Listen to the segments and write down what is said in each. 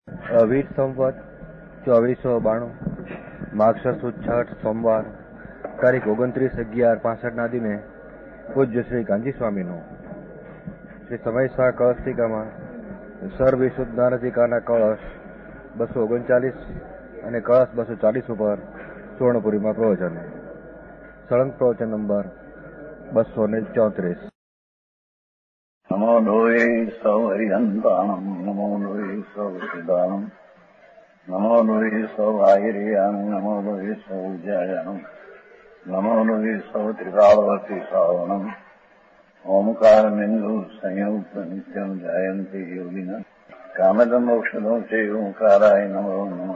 વીર સંવત 2492 માગસર સુદ 6 સોમવાર તારીખ 29/11/65 દિને પૂજ્ય શ્રી કાંજી સ્વામીનું શ્રી સમયસા કળશટીકામાં સર્વવિશુદ્ધ નારદિકાના કળશ 239 અને કળશ 240 ઉપર સુવર્ણપુરીમાં પ્રવચન. સળંગ પ્રવચન નંબર 234. નમો લોહે સૌ હરિહંતાણમ, નમો લોહે સૌ સિદ્ધાણમ, નમો લોહે સૌ આહિર્યાન, નમો લોહે સૌ જયાનમ, નમો લોહે સૌ ત્રિકાળવતી શ્રાવણમ, ઓમકાર બિંદુ સંયુક્ત નિત્યમ જાયંતી યોગિના કામદ મોક્ષદો છે ઓંકારાય નમો નમઃ.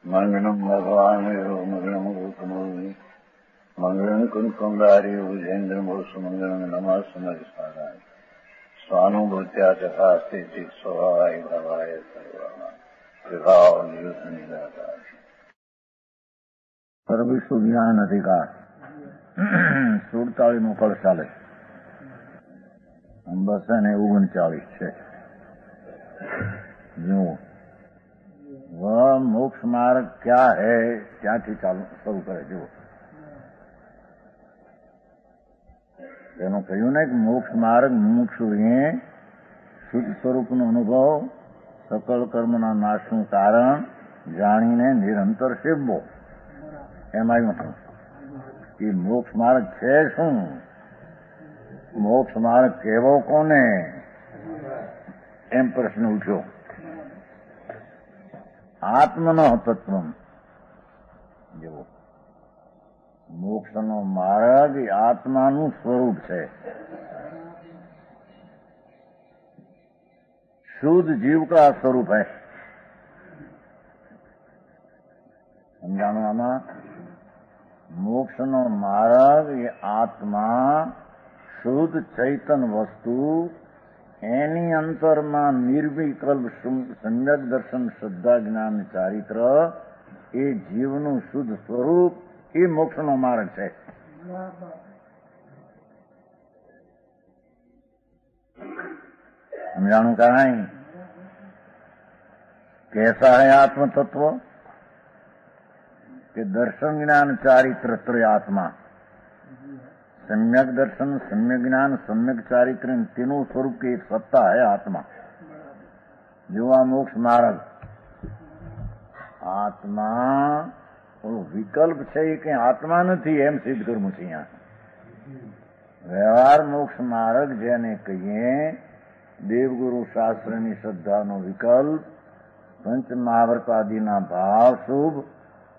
મંગળમ ભગવાન મંગળમ ગૌતમોની મંગળમ કુંકુંડારી ભુજેન્દ્ર મોસુ મંગળમ નમઃ સમયસારાય સ્વાનુભૂત્યા ચકાસ્તે ચિત સ્વભાવાય ભાવાય સર્વાના વિભાવ નિયુત નિરાકાર. સર્વવિશ્વ જ્ઞાન અધિકાર 47 કળ ચાલે 239 છે. જુઓ, વહ મોક્ષ માર્ગ ક્યા હૈ ત્યાંથી શરૂ કરે. જુઓ, તેનું કહ્યું ને કે મોક્ષ માર્ગ મુમુક્ષુએ શુદ્ધ સ્વરૂપનો અનુભવ, સકલ કર્મના નાશનું કારણ જાણીને નિરંતર સેવવો. એમ આવ્યું હતું કે મોક્ષ માર્ગ છે શું? મોક્ષ માર્ગ કેવો કોને? એમ પ્રશ્ન ઉઠ્યો. આત્મનો તત્વ. જેવો મોક્ષનો માર્ગ એ આત્માનું સ્વરૂપ છે. શુદ્ધ जीव का स्वरूप है. સમજાણું આમાં? મોક્ષનો માર્ગ એ આત્મા શુદ્ધ ચૈતન વસ્તુ, એની અંતરમાં નિર્વિકલ્પ સમ્યક દર્શન શ્રદ્ધા જ્ઞાન ચારિત્ર, એ જીવનું શુદ્ધ સ્વરૂપ, એ મોક્ષનો માર્ગ છે. સમજાણું કાંઈ? कैसा है आत्म तत्व? કે દર્શન જ્ઞાન ચારિત્ર ત્રય આત્મા, સમ્યક દર્શન, સમ્યક જ્ઞાન, સમ્યક ચારિત્ર, તેનું સ્વરૂપ કે એક સત્તા હૈ આત્મા. જો આ મોક્ષ માર્ગ આત્મા વિકલ્પ છે કે આત્મા નથી એમ સિદ્ધ કરવું છે. અહીંયા વ્યવહાર મોક્ષ માર્ગ જેને કહીએ, દેવગુરુ શાસ્ત્રની શ્રદ્ધાનો વિકલ્પ, પંચ મહાવ્રત આદિના ભાવ શુભ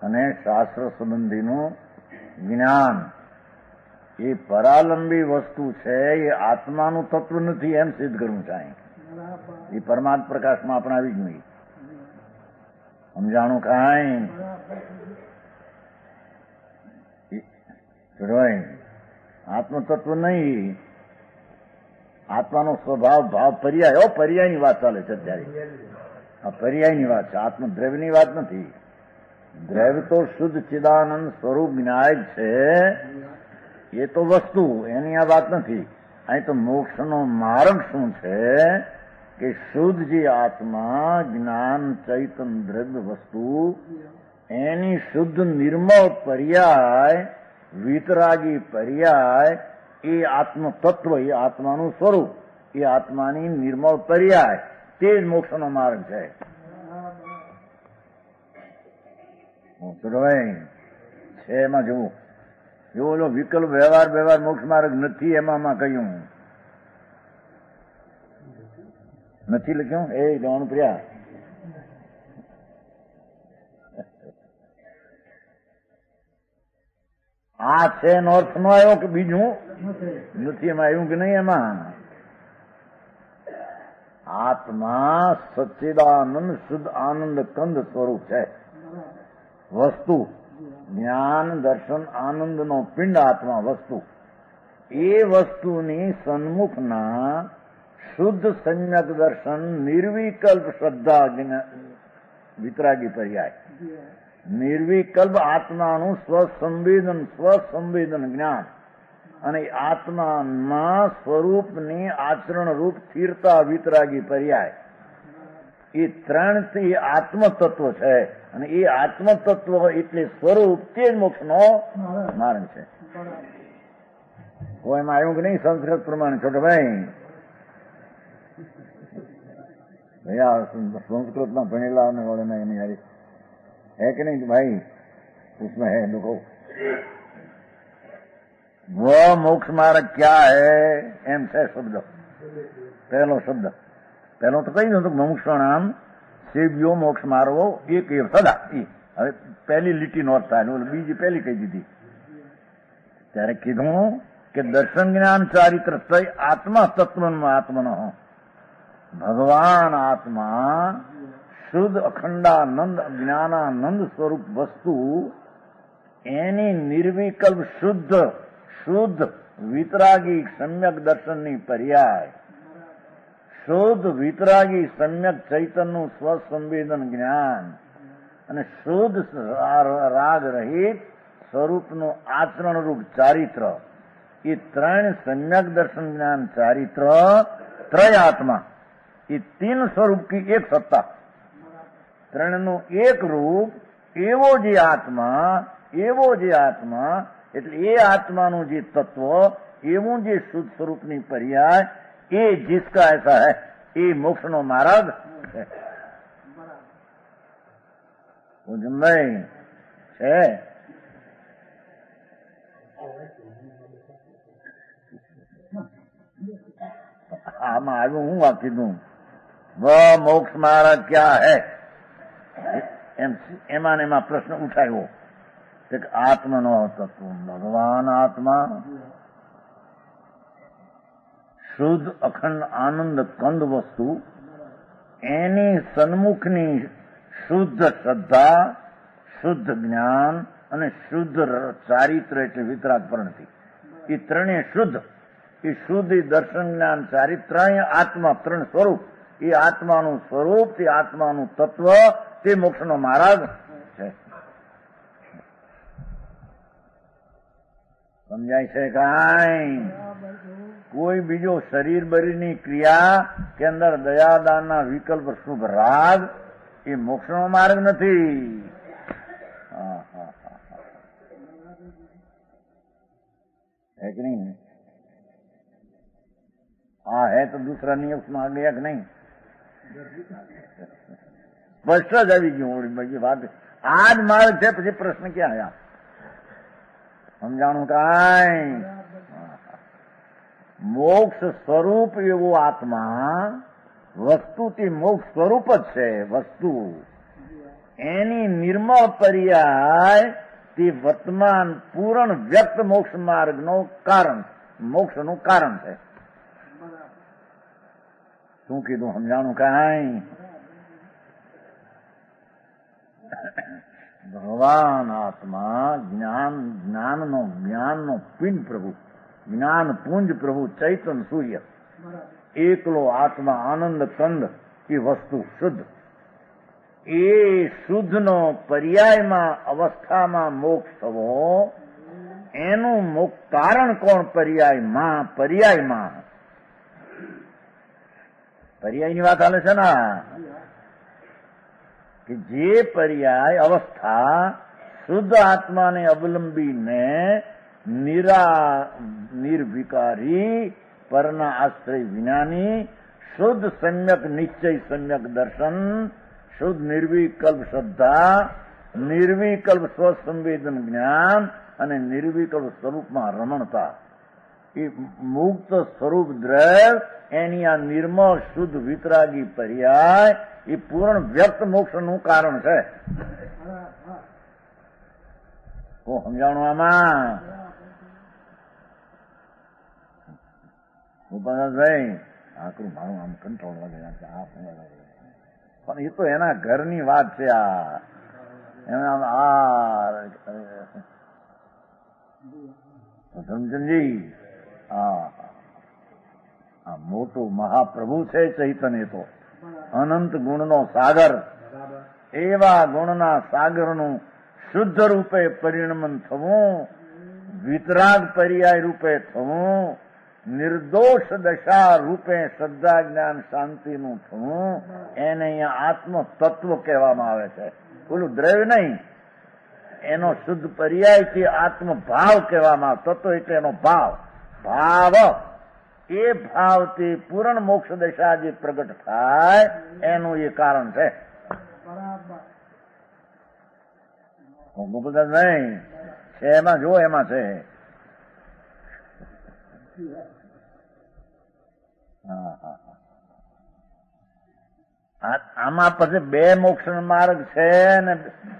અને શાસ્ત્ર સંબંધીનું જ્ઞાન, એ પરાલંબી વસ્તુ છે. એ આત્માનું તત્વ નથી એમ સિદ્ધ કરવું છે. એ પરમાત્મ પ્રકાશમાં આપણે આવી જ નહીં. સમજાણું કાંઈ? આત્મતત્વ નહીં, આત્માનો સ્વભાવ ભાવ પર્યાય. પર્યાયની વાત ચાલે છે અત્યારે. આ પર્યાયની વાત છે, આત્મદ્રવ્યની વાત નથી. દ્રવ્ય તો શુદ્ધ ચિદાનંદ સ્વરૂપ જ્ઞાય છે, એ તો વસ્તુ, એની આ વાત નથી. અહીં તો મોક્ષનો માર્ગ શું છે કે શુદ્ધ જે આત્મા જ્ઞાન ચૈતન દ્રવ્ય વસ્તુ, એની શુદ્ધ નિર્મળ પર્યાય, વિતરાગી પર્યાય, એ આત્મ તત્વ, એ આત્માનું સ્વરૂપ, એ આત્માની નિર્મળ પર્યાય, તે જ મોક્ષનો માર્ગ છે. છે એમાં જોવું. જો વિકલ્પ વ્યવહાર મોક્ષ માર્ગ નથી એમાં કહ્યું નથી લખ્યું. એ જવાનું પ્રિયા આ છે એનો અર્થ નો આવ્યો કે બીજું નથી એમાં આવ્યું કે નહીં? એમાં આત્મા સચ્ચિદાનંદ શુદ્ધ આનંદ કંદ સ્વરૂપ છે. વસ્તુ જ્ઞાન દર્શન આનંદનો પિંડ આત્મા વસ્તુ. એ વસ્તુની સન્મુખના શુદ્ધ સમ્યક દર્શન, નિર્વિકલ્પ શ્રદ્ધા વિતરાગી પર્યાય, નિર્વિકલ્પ આત્માનું સ્વસંવેદન જ્ઞાન, અને આત્માના સ્વરૂપની આચરણ રૂપ સ્થિરતા વિતરાગી પર્યાય, એ ત્રણથી આત્મતત્વ છે, અને એ આત્મતત્વ એટલે સ્વરૂપ તે જ મોક્ષનો માર્ગ છે. કોઈમાં આવ્યું કે નહીં સંસ્કૃત પ્રમાણે? છોટો ભાઈ संस्कृत में भणेला है कि नहीं भाई? उसमें है देखो, वह मोक्ष मार्ग क्या है एम से शब्द, पहलो शब्द पहलो तो कही दो मोक्षणाम सेव्यो मोक्ष मार्गो एक सदा. હવે પહેલી લીટી નોટ થાય, બીજી પહેલી કહી દીધી. ત્યારે કીધું કે દર્શન જ્ઞાન ચારિત્ર આત્મા તત્વમાં આત્મનો ભગવાન આત્મા શુદ્ધ અખંડાનંદ જ્ઞાનાનંદ સ્વરૂપ વસ્તુ, એની નિર્વિકલ્પ શુદ્ધ વિતરાગી સમ્યક દર્શનની પર્યાય, શુદ્ધ વિતરાગી સમ્યક ચૈતન્યનું સ્વસંવેદન જ્ઞાન અને શુદ્ધ રાગ રહિત સ્વરૂપનું આચરણરૂપ ચારિત્ર, એ ત્રણ સમ્યક દર્શન જ્ઞાન ચારિત્ર ત્રય આત્મા, ये तीन स्वरूप की एक सत्ता, ત્રણનું એક રૂપ એવો જે આત્મા એટલે એ આત્માનું જે તત્વ, એવું જે શુદ્ધ સ્વરૂપની પર્યાય, એ जिसका ऐसा है એ મોક્ષનો માર્ગ છે. જમભાઈ છે આમાં આવ્યું હું આ કીધું वह मोक्ष मार्ग क्या है, એમાં એમાં પ્રશ્ન ઉઠાવ્યો કે આત્મનો તત્વ ભગવાન આત્મા શુદ્ધ અખંડ આનંદ કંદ વસ્તુ, એની સન્મુખની શુદ્ધ શ્રદ્ધા, શુદ્ધ જ્ઞાન અને શુદ્ધ ચારિત્ર એટલે વિતરાગ પ્રણતિ, એ ત્રણેય શુદ્ધ, એ શુદ્ધ દર્શન જ્ઞાન ચારિત્ર આત્મા ત્રણ સ્વરૂપ, એ આત્માનું સ્વરૂપ, તે આત્માનું તત્વ, તે મોક્ષનો માર્ગ છે. સમજાય છે કાંઈ? કોઈ બીજો શરીર બરીની ક્રિયા કે અંદર દયાદાનના વિકલ્પ શુભ રાગ, એ મોક્ષનો માર્ગ નથી. है कि नहीं? हाँ है तो दूसरा नियम उसमें आ गया कि नहीं? स्पष्ट જ આવી ગયું. વાત આ જ માર્ગ છે. પછી પ્રશ્ન ક્યાં આવ્યા? સમજાણું કાંઈ? મોક્ષ સ્વરૂપ એવો આત્મા, વસ્તુથી મોક્ષ સ્વરૂપ જ છે વસ્તુ, એની નિર્મળ પર્યાય તે વર્તમાન પૂર્ણ વ્યક્ત મોક્ષ માર્ગનો કારણ, મોક્ષનું કારણ છે. શું કીધું? સમજાણું કાંઈ? ભગવાન આત્મા જ્ઞાનનો પિંડ પ્રભુ, જ્ઞાન પુંજ પ્રભુ ચૈતન સૂર્ય, એકલો આત્મા આનંદ કંદ, એ વસ્તુ શુદ્ધ, એ શુદ્ધનો પર્યાયમાં અવસ્થામાં મોક્ષ થવો, એનું મોક્ષ કારણ કોણ? પર્યાયમાં પર્યાયની વાત હાલે છે ને, કે જે પર્યાય અવસ્થા શુદ્ધ આત્માને અવલંબીને નિર્વિકારી પરના આશ્રય વિનાની શુદ્ધ સમ્યક નિશ્ચય સમ્યક દર્શન, શુદ્ધ નિર્વિકલ્પ શ્રદ્ધા, નિર્વિકલ્પ સ્વસંવેદન જ્ઞાન અને નિર્વિકલ્પ સ્વરૂપમાં રમણતા, એ મુક્ત સ્વરૂપ દ્રવ્ય, એની આ નિર્મળ શુદ્ધ વિતરાગી પર્યાય, એ પૂર્ણ વ્યક્ત મોક્ષનું કારણ છે. હું સમજાણું આમાં? ભાઈ આકરું મારું આમ કંટ્રોલ લાગે, પણ એ તો એના ઘરની વાત છે. આ એના ધર્મચંદજી આ મોટું મહાપ્રભુ છે ચૈતન્ય, તો અનંત ગુણનો સાગર, એવા ગુણના સાગરનું શુદ્ધ રૂપે પરિણમન થવું, વિતરાગ પર્યાય રૂપે થવું, નિર્દોષ દશા રૂપે શ્રદ્ધા જ્ઞાન શાંતિનું થવું એને અહીંયા આત્મ તત્વ કહેવામાં આવે છે. પેલું દ્રવ્ય નહીં, એનો શુદ્ધ પર્યાયથી આત્મભાવ કહેવામાં આવે. તત્વ એટલે એનો ભાવ. ભાવ એ ભાવથી પૂર્ણ મોક્ષ દશા જે પ્રગટ થાય એનું એ કારણ છે. બધા નહીં છે એમાં જો એમાં છે. આમાં પછી બે મોક્ષ માર્ગ છે ને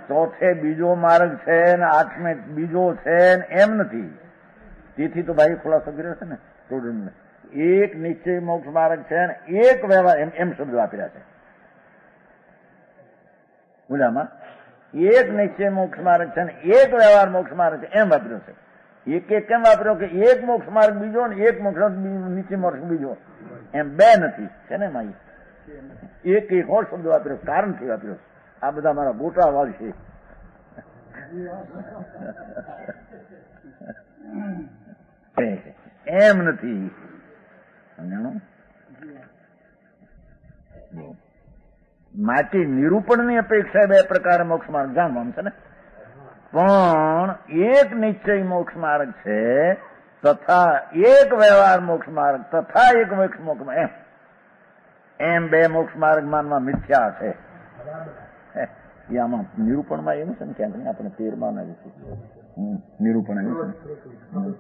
ચોથે બીજો માર્ગ છે ને આઠમે બીજો છે ને એમ નથી. તેથી તો ભાઈ ખુલાસો કર્યો છે ને સ્ટુડન્ટને. એક નિશ્ચય મોક્ષ માર્ગ છે ને એક વ્યવહાર એમ શબ્દ વાપર્યા છે બોલામાં. એક નિશ્ચય મોક્ષ માર્ગ છે ને એક વ્યવહાર મોક્ષ માર્ગ છે એમ વાપર્યો છે. એક એક કેમ વાપર્યો કે એક મોક્ષ માર્ગ બીજો ને એક મોક્ષ નિશ્ચય મોક્ષ બીજો, એમ બે નથી છે ને માઈ. એક એક ઓર શબ્દ વાપર્યો, કારણથી વાપર્યો. આ બધા મારા મોટા વાલ છે. એમ નથી માટે નિરૂપણની અપેક્ષા બે પ્રકાર મોક્ષ માર્ગ જાણવાનું છે ને. પણ એક નિશ્ચય મોક્ષ માર્ગ છે તથા એક વ્યવહાર મોક્ષ માર્ગ તથા એક મોક્ષ મોક્ષ એમ બે મોક્ષ માર્ગ માનવા મિથ્યા છે. આમાં નિરૂપણમાં એવું છે ને ક્યાંક નહીં, આપણે 13માં નિરૂપણ આવ્યું છે.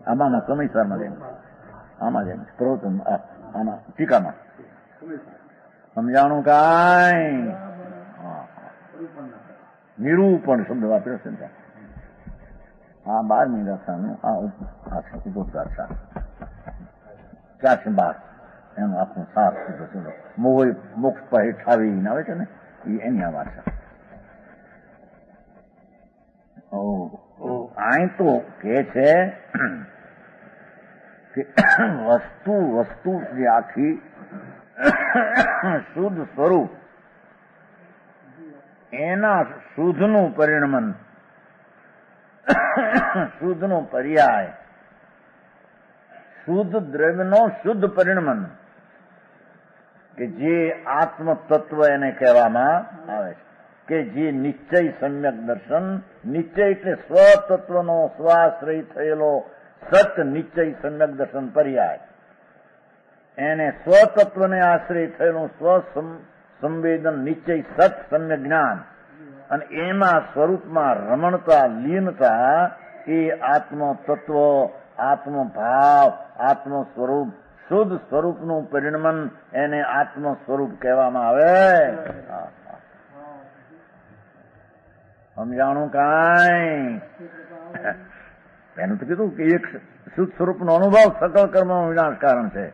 આમાં સમયસારમાં જેમ આમાં જેમ પ્રવચન આમાં ટીકામાં સમજાણું કાંઈ નિરૂપણ શબ્દ વાપર્યો છે ને. આ 12મી ગાથાનું આ ઉદ્બોધગાર 412 એનું આખું સાર શુદ્ધ મોહ મોક્ષ પહે ઠાવી આવે છે ને એ એની આ વાત છે. અહીં તો કે છે કે વસ્તુ જે આખી શુદ્ધ સ્વરૂપ એના શુદ્ધનું પરિણમન, શુદ્ધનો પર્યાય, શુદ્ધ દ્રવ્યનો શુદ્ધ પરિણમન કે જે આત્મ તત્વ એને કહેવામાં આવે છે. કે જે નિશ્ચય સમ્યક દર્શન, નિશ્ચય એટલે સ્વતત્વનો સ્વાશ્રય થયેલો સત નિશ્ચય સમ્યક દર્શન પર્યાય, એને સ્વતત્વને આશ્રય થયેલું સ્વ સંવેદન નિશ્ચય સત સમ્યક જ્ઞાન, અને એમાં સ્વરૂપમાં રમણતા લીનતા એ આત્મ તત્વ, આત્મ ભાવ, આત્મ સ્વરૂપ, શુદ્ધ સ્વરૂપનું પરિણમન એને આત્મ સ્વરૂપ કહેવામાં આવે. સમજાણું કાંઈ? એનું તો કીધું કે એક શુદ્ધ સ્વરૂપનો અનુભવ સકળ કર્મનો વિનાશ કારણ છે.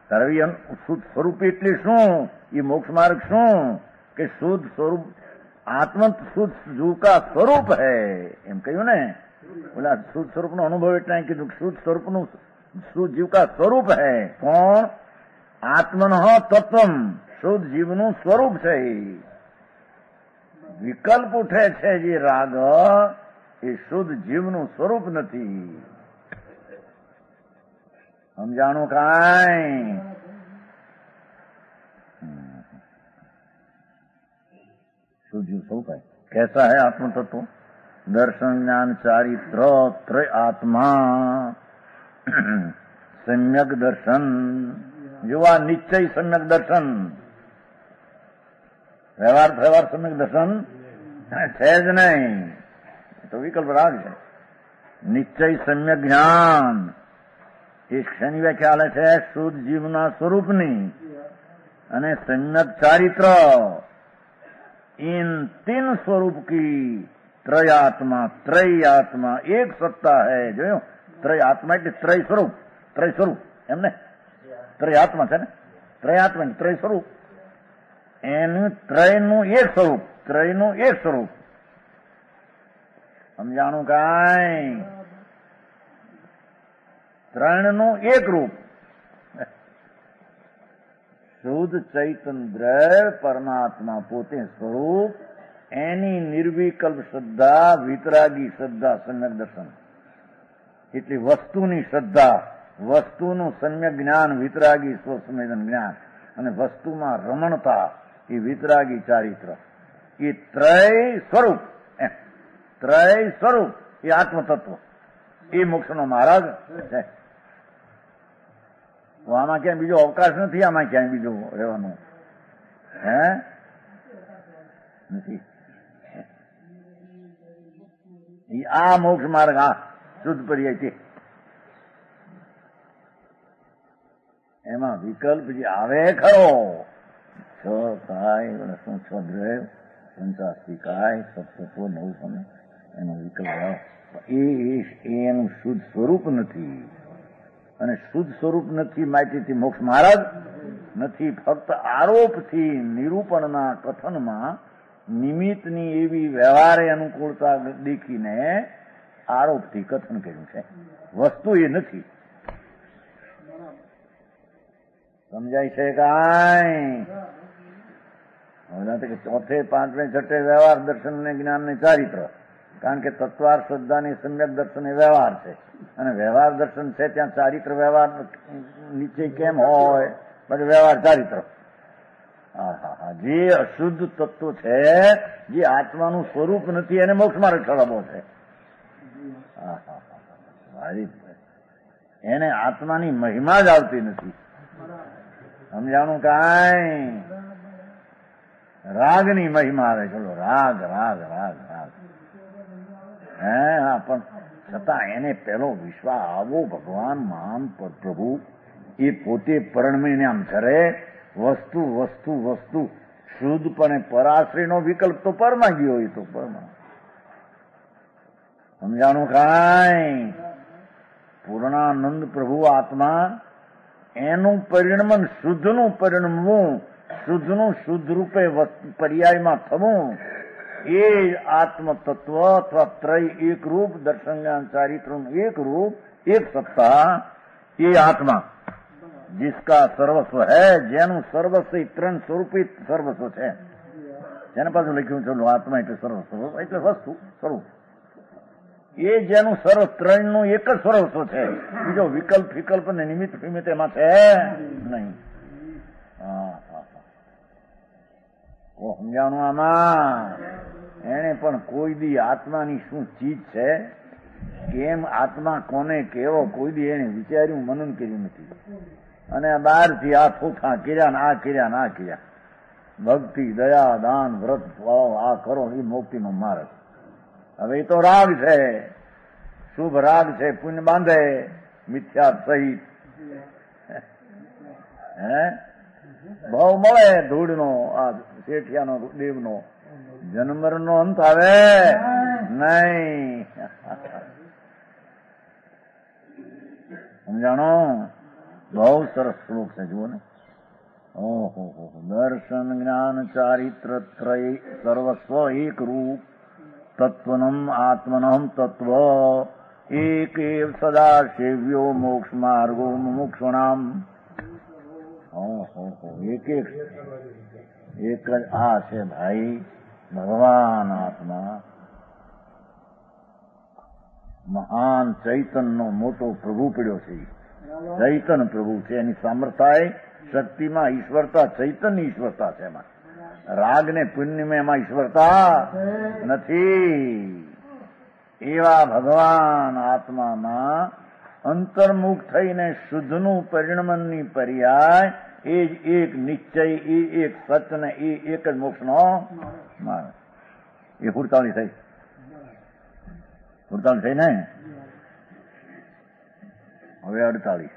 તારે શુદ્ધ સ્વરૂપ એટલે શું? એ મોક્ષ માર્ગ શું? કે શુદ્ધ સ્વરૂપ આત્મ શુદ્ધ જીવ કા સ્વરૂપ હૈ એમ કહ્યું ને. બોલા શુદ્ધ સ્વરૂપનો અનુભવ એટલે કીધું શુદ્ધ સ્વરૂપનું શુદ્ધ જીવ કા સ્વરૂપ હૈ. કોણ? આત્મનો તત્વ, શુદ્ધ જીવનું સ્વરૂપ છે. વિકલ્પ ઉઠે છે જે રાગ એ શુદ્ધ જીવનું સ્વરૂપ નથી. સમજાણું કાંઈ? शुद्ध जीव स्वरूप है. कैसा है आत्म तत्व? दर्शन ज्ञान चारित्र त्रय आत्मा सम्यक दर्शन. जो आ निश्चय सम्यक दर्शन, व्यवहार सम्यक दर्शन છે જ નહીં, તો વિકલ્પ રાગ છે. નિશ્ચય સમ્યક જ્ઞાન એ શેની વ્યાખ્યા આલે છે? શુદ્ધ જીવના સ્વરૂપની. અને सम्यक ચારિત્ર इन 3 स्वरूप की त्रयात्मा, त्रयात्मा एक सत्ता है. જોયું? ત્રયાત્મા એટલે ત્રય સ્વરૂપ, ત્રય સ્વરૂપ એમને ત્રયાત્મા છે ને, ત્રયાત્મા ત્રય સ્વરૂપ, એનું ત્રયનું એક સ્વરૂપ, ત્રયનું એક સ્વરૂપ. સમજાણું કાંઈ? ત્રણનું એક રૂપ. શુદ્ધ ચૈતન દ્રવ્ય પરમાત્મા પોતે સ્વરૂપ, એની નિર્વિકલ્પ શ્રદ્ધા, વિતરાગી શ્રદ્ધા, સમ્યક દર્શન. એટલે વસ્તુની શ્રદ્ધા વસ્તુનું સમ્યક જ્ઞાન વિતરાગી સ્વસંવેદન જ્ઞાન અને વસ્તુમાં રમણતા એ વિતરાગી ચારિત્ર. એ ત્રય સ્વરૂપ એ આત્મતત્વ એ મોક્ષનો માર્ગ છે. આમાં ક્યાંય બીજો અવકાશ નથી, આમાં ક્યાંય બીજો રહેવાનું નથી. આ મોક્ષ માર્ગ, આ શુદ્ધ પર્યાય છે. એમાં વિકલ્પ જે આવે ખરો, છ કાય શું છ દ્રવ પંચાસ્તિકાય સપ્તત્વ નવ સમય, એનો વિકલ્પ આવે. એનું શુદ્ધ સ્વરૂપ નથી, અને શુદ્ધ સ્વરૂપ નથી માહિતીથી મોક્ષ માર્ગ નથી. ફક્ત આરોપથી નિરૂપણના કથનમાં નિમિત્તની એવી વ્યવહારે અનુકૂળતા દેખીને આરોપથી કથન કર્યું છે, વસ્તુ એ નથી. સમજાય છે કાંઈ? કે ચોથે પાંચમે છઠ્ઠે વ્યવહાર દર્શન ને જ્ઞાન ને ચારિત્ર, કારણ કે તત્વાર શ્રદ્ધાની સમ્યક દર્શન એ વ્યવહાર છે, અને વ્યવહાર દર્શન છે ત્યાં ચારિત્ર વ્યવહાર નીચે કેમ હોય? પછી વ્યવહાર ચારિત્ર. જે અશુદ્ધ તત્વ છે, જે આત્માનું સ્વરૂપ નથી, એને મોક્ષ માર્ગ ઠરાવો છે. એને આત્માની મહિમા જ આવતી નથી. સમજાણું કાંઈ? રાગની મહિમા આવે. ચલો રાગ રાગ રાગ રાગ પણ છતાં એને પેલો વિશ્વાસ આવો ભગવાન મહાન પ્રભુ એ પોતે પરણમીને આમ ધરે. વસ્તુ વસ્તુ વસ્તુ શુદ્ધપણે પરાશ્રીનો વિકલ્પ તો પરમાં ગયો હોય તો પરમાં. સમજાણું કાંઈ? પૂર્ણાનંદ પ્રભુ આત્મા એનું પરિણમન, શુદ્ધનું પરિણમવું, શુદ્ધનું શુદ્ધ રૂપે પર્યાયમાં થવું, એ આત્મતત્વ અથવા ત્રય એક રૂપ, દર્શન જ્ઞાન ચારિત્રનું એક રૂપ, એક સત્તા, એ આત્મા जिसका સર્વસ્વ है, જેનું સર્વસ્વ ત્રણ સ્વરૂપિત સર્વસ્વ છે. જેને પાછું લખ્યું ચલો આત્મા એટલે સર્વસ્વ એટલે વસ્તુ સ્વરૂપ, એ જેનું સર્વ ત્રણનું એક જ સર્વસ્વ છે. બીજો વિકલ્પ વિકલ્પ ને નિમિત્ત ફિમિત એમાં છે નહીં. સમજાણું? આમાં એને પણ કોઈ દી આત્માની શું ચીજ છે, કેમ આત્મા કોને કેવો, કોઈ દી એને વિચાર્યું, મનન કર્યું નથી. અને બહારથી આ થોથા કર્યા ને આ કર્યા ને આ કર્યા. ભક્તિ, દયા, દાન, વ્રત ફળો આ કરો એ મુક્તિનો માર્ગ. હવે એ તો રાગ છે, શુભ રાગ છે, પુણ્ય બાંધે મિથ્યા સહિત. ભાવ મળે ધૂળનો, આ શેઠિયાનો દેવનો. જન્મરનો અંત આવે નહીં. સમજાણો? બહુ સરસ શ્લોક છે, જુઓ ને. ઓહો દર્શન જ્ઞાન ચારિત્ર ત્રય સર્વસ્વ એક રૂપ તત્વનમ આત્મનમ તત્વ એક એવ સદા સેવ્યો મોક્ષ માર્ગો મુમુક્ષુણામ. એક એક જ આ છે ભાઈ, ભગવાન આત્મા મહાન ચૈતનનો મોટો પ્રભુ પડ્યો છે. ચૈતન પ્રભુ છે, એની સામર્થ્ય શક્તિમાં ઈશ્વરતા, ચૈતનની ઈશ્વરતા છે. એમાં રાગ ને પુણ્યમાં એમાં ઈશ્વરતા નથી. એવા ભગવાન આત્મામાં અંતર્મુખ થઈને શુદ્ધનું પરિણમનની પર્યાય એ જ એક નિશ્ચય, એ એક સત્ય ને એ એક જ મોક્ષનો માર્ગ. એ 48 થઈ. 48 થઈ ને? હવે 48.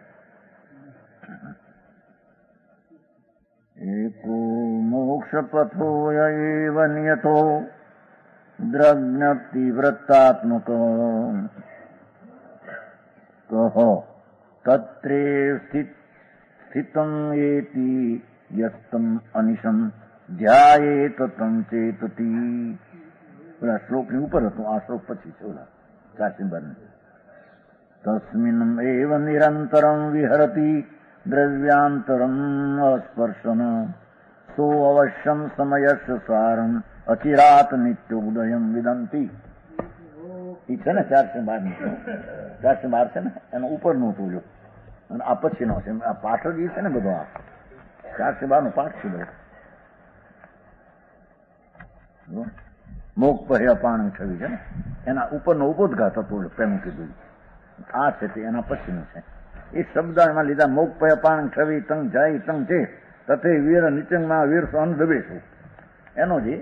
एको मोक्ष पथो एव नियतो द्रग्नप्ति वृत्तात्मक कहो तत्रे स्थितम एति यस्तम अनिशम ध्यायेत तम चेतति. પેલા શ્લોકની ઉપર હતું, આ શ્લોક પછી છે ઓલા 412. તસ્મિન્ એવ નિરંતરમ વિહરતિ દ્રવ્યાંતરમ અસ્પર્શન સો અવશ્યમ સમયસ્ય સારમ અચિરાત નિત્યોદયમ વિદંતી. એ છે ને 412 છે ને, એનો ઉપરનું હતું. જો અને આ પછીનો છે. આ પાઠ જ છે ને બધો, આ 412 પાઠ છે બધો. મોગ પહેર્યા પાણ છવી છે ને, એના ઉપરનો ઉપોદઘાત હતો પેલું કીધું. આ છે તે એના પછીનું છે. એ શબ્દ એમાં લીધા. મોગ પહેર્યા પાણ છવી તંગ જાય તંગ છે તથે વીર નિચંગમાં વીર સોન દબે છું, એનો જે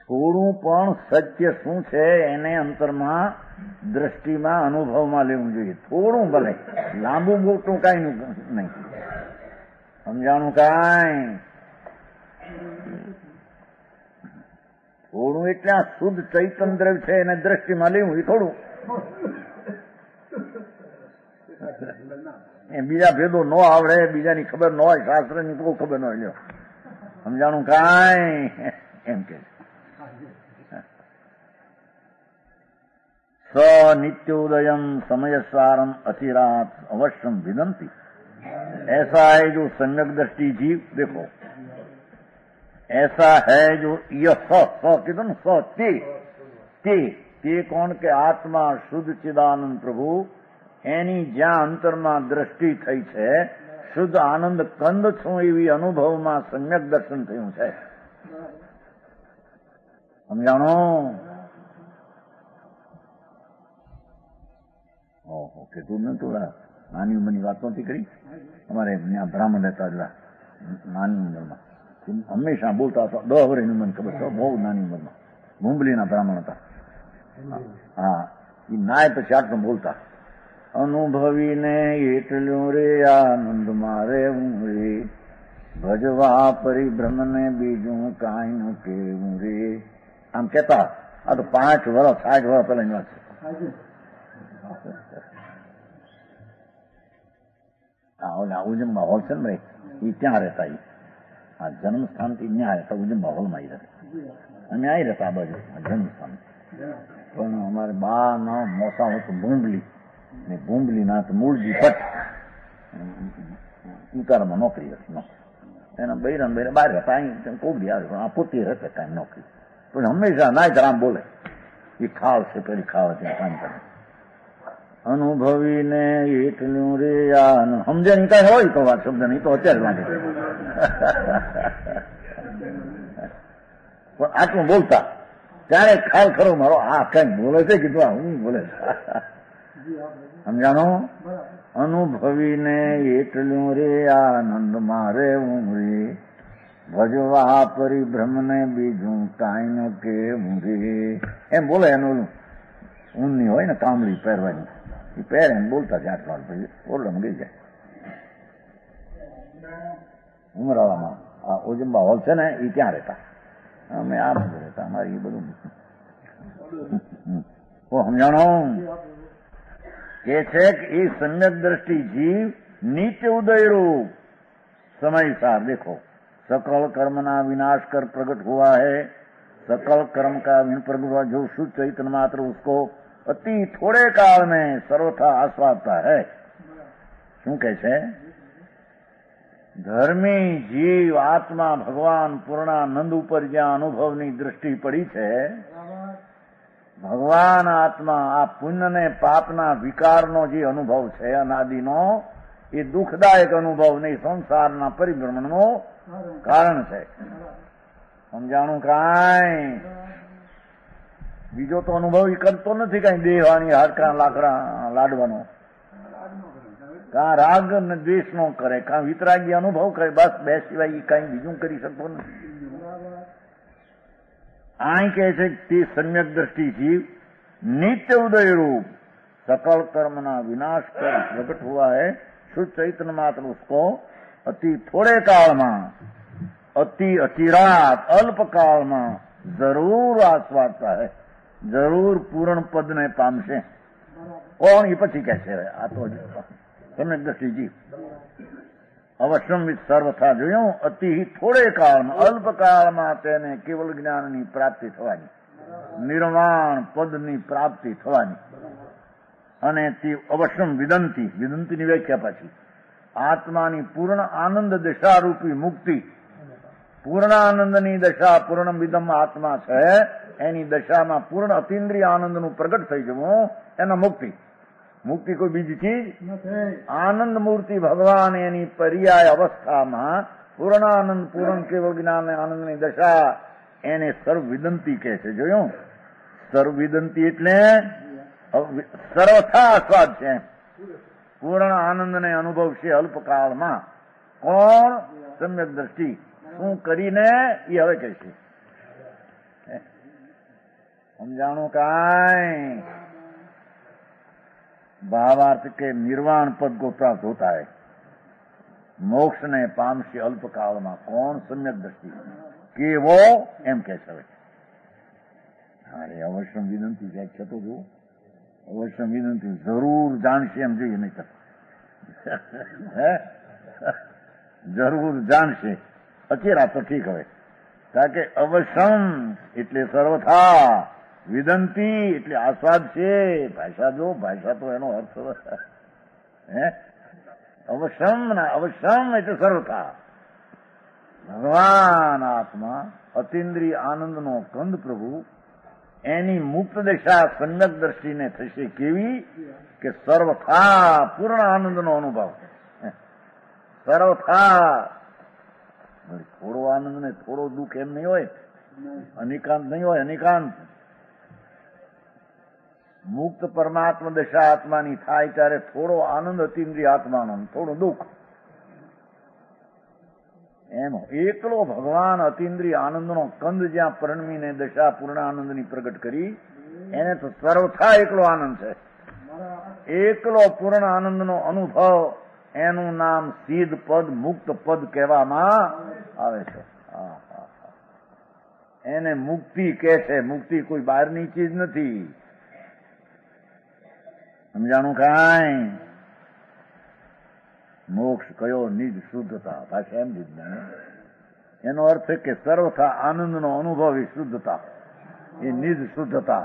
થોડું પણ સત્ય શું છે એને અંતરમાં દ્રષ્ટિમાં અનુભવમાં લેવું જોઈએ. થોડું ભલે, લાંબુ મોટું કાંઈ નહીં, સમજાણું કાંઈ. થોડું એટલે આ શુદ્ધ ચૈતન્ય દ્રવ્ય છે એને દ્રષ્ટિમાં લેવું એ થોડું. એ બીજા ભેદો ન આવડે, બીજાની ખબર ન હોય, શાસ્ત્રની કોઈ ખબર ન હોય, લ્યો સમજાણું કાંઈ એમ કે. સ नित्योदयम समयसारम अचिरात अवश्यम विदंती. ऐसा है जो सम्यक दृष्टि जीव, देखो ऐसा है जो यह स कीधुं ने स ते कोण के आत्मा शुद्ध चिदानंद प्रभु એની જ્યાં અંતરમાં દ્રષ્ટિ થઈ છે, શુદ્ધ આનંદ કંદ છું એવી અનુભવમાં સમ્યક દર્શન થયું છે. સમજાણો? ઓહો, કીધું ને થોડા નાની ઉંમરની વાત નહોતી કરી. અમારે ત્યાં બ્રાહ્મણ રહેતા હતા નાની ઉંમરમાં, હંમેશા બોલતા હતા. 10 વર્ષની ઉંમર ખબર છે, બહુ નાની ઉંમરમાં. મુંબલીના બ્રાહ્મણ હતા. હા, એ નાય પછી આટલું બોલતા. અનુભવીને એટલું રે આનંદ મારે હું રે, ભજવા પરિભ્રમને બીજું કાંઈ ન કેવું રે, આમ કેતા. આ તો 5 વર્ષ 60 વર્ષ પહેલાની વાત છે. ઉજમ્બા હોલ છે ને ભાઈ, એ ત્યાં રહેતા. આ જન્મસ્થાનથી ત્યાં રહેતા, ઉજમ્બા હોલમાં એ રહેતા. અમે અહીં રહેતા આ બાજુ જન્મસ્થાન. પણ અમારે બા ના મોસા હતું બુંબલી, ને બુંબલી ના તો મૂળજી ભટ્ટ ઉતારામાં નોકરી હતી. એના બૈરા બહાર હતા, અહીં કોબડી આવે પણ આ પોતે રહેતા કાંઈ નોકરી. પણ હંમેશા નાય રામ બોલે. એ ખાવ છે પેલી ખાવ ત્યાં કામ કરે. અનુભવીને એટલું રે સમજે નહીં કાંઈ હોય તો વાત શબ્દ નહીં તો અત્યારે લાગે. પણ આટલું બોલતા ત્યારે ખ્યાલ ખરો મારો આ કઈ બોલે છે કીધું હું બોલે છે. સમજાણો? અનુભવીને એટલું રે આનંદ મારે હું રે, ભજવા પરિભ્રમને બીજું કાંઈ ન કેવું રે, એમ બોલે. એનું ઊનની હોય ને કામળી પહેરવાની, એ પહેરે એમ બોલતા છે. આટલા પછી ઓરડામાં ગઈ જાય. ઉમરાળામાં આ ઓજંબા હોલ છે ને એ ત્યાં રહેતા. અમે આ બધું રહેતા. અમારે એ બધું સમજાણો કે છે કે એ સમ્યક દ્રષ્ટિ जीव नीचे उदय रूप समय सार देखो सकल कर्म ना विनाश कर प्रकट हुआ है, सकल कर्म का प्रकट हुआ जो शुद्ध चैतन्य मात्र उसको अति थोड़े काल में सर्वथा आस्वादता है. શું કહે છે? ધર્મી જીવ આત્મા ભગવાન પૂર્ણાનંદ ઉપર જ્યાં અનુભવની દ્રષ્ટિ પડી છે, ભગવાન આત્મા આ પુણ્ય ને પાપના વિકારનો જે અનુભવ છે અનાદિનો, એ દુઃખદાયક અનુભવ નહીં, સંસારના પરિભ્રમણનું કારણ છે. સમજાણું કાંઈ? બીજો તો અનુભવ એ કરતો નથી કાંઈ દેવાની હાડકા લાકડા લાડવાનો, કાં રાગ ને દ્વેષ નો કરે, કાં વિતરાગી અનુભવ કરે, બસ બે સિવાય એ કાંઈ બીજું કરી શકતો નથી. અહીં કહે છે તે સમ્યક દ્રષ્ટિ જીવ नित्य उदय रूप सकल कर्म ना विनाश कर प्रकट हुआ है, शुद्ध चैतन्य मात्र उसको अति थोड़े काल में, अति अचिरात अल्प काल में जरूर आस्वादता है, जरूर पूर्ण पद ने पामशे. કોણ એ પછી કહે છે આ તો સમ્યક દ્રષ્ટિ જીવ અવશ્યમ સર્વથા જોયું અતિ થોડે કાળમાં અલ્પ કાળમાં તેને કેવલ જ્ઞાનની પ્રાપ્તિ થવાની, નિર્વાણ પદની પ્રાપ્તિ થવાની. અને તે અવશ્યમ વિદંતી, વિદંતીની વ્યાખ્યા પાછી આત્માની પૂર્ણ આનંદ દશારૂપી મુક્તિ, પૂર્ણાનંદની દશા પૂર્ણ વિદમ આત્મા છે એની દશામાં પૂર્ણ અતિન્દ્રિય આનંદનું પ્રગટ થઈ જવું એના મુક્તિ. મુક્તિ કોઈ બીજી ચીજ આનંદ મૂર્તિ ભગવાન એની પર્યાય અવસ્થામાં પૂર્ણ આનંદ પૂર્ણ કેવળ જ્ઞાન આનંદની દશા એને સર્વવિદંતી કહે છે. જોયું? સર્વવિદંતી એટલે સર્વથા આસ્વાદ છે. પૂર્ણ આનંદને અનુભવશે અલ્પકાળમાં. કોણ? સમ્યક દ્રષ્ટિ. શું કરીને એ હવે કહેશે. સમજાણું કાંઈ? भावार्थ के निर्वाण पद को प्राप्त होता है. मोक्ष ने पामशी अल्पकालમાં. કોણ? સમ્યક દ્રષ્ટિ. કેવો? એમ કે છે. અરે અવશ્ય વિનંતી ક્યાંક છે તો જુઓ. અવશ્ય વિનંતી જરૂર જાણશે એમ જોઈએ નહીં તો જરૂર જાણશે. અચેરા તો ઠીક હવે. કારણ કે અવશ્યમ એટલે સર્વથા, વિદંતી એટલે આસ્વાદ છે. ભાષા જો, ભાષા તો એનો અર્થ અવશ્યમ ના અવશ્યમ એટલે સર્વથા. ભગવાન આત્મા અતિન્દ્રિય આનંદનો કંદ પ્રભુ એની મુક્ત દશા સમ્યક દ્રષ્ટિને થશે કેવી કે સર્વથા પૂર્ણ આનંદનો અનુભવ. સર્વથા થોડો આનંદ ને થોડો દુઃખ એમ નહીં હોય. અનિકાંત નહીં હોય. અનિકાંત મુક્ત પરમાત્મા દશા આત્માની થાય ત્યારે થોડો આનંદ અતિન્દ્રિય આત્માનો, થોડો દુઃખ. એમ એકલો ભગવાન અતિન્દ્રિય આનંદનો કંદ જ્યાં પરણમીને દશા પૂર્ણ આનંદની પ્રગટ કરી એને તો સર્વથા એકલો આનંદ છે. એકલો પૂર્ણ આનંદનો અનુભવ એનું નામ સિદ્ધ પદ, મુક્ત પદ કહેવામાં આવે છે. એને મુક્તિ કહે છે. મુક્તિ કોઈ બહારની ચીજ નથી. સમજાણું કાંઈ? મોક્ષ કયો? નિજ શુદ્ધતા. ભાષા એમ દીધી. એનો અર્થ કે સર્વથા આનંદનો અનુભવ એ શુદ્ધતા, એ નિજ શુદ્ધતા.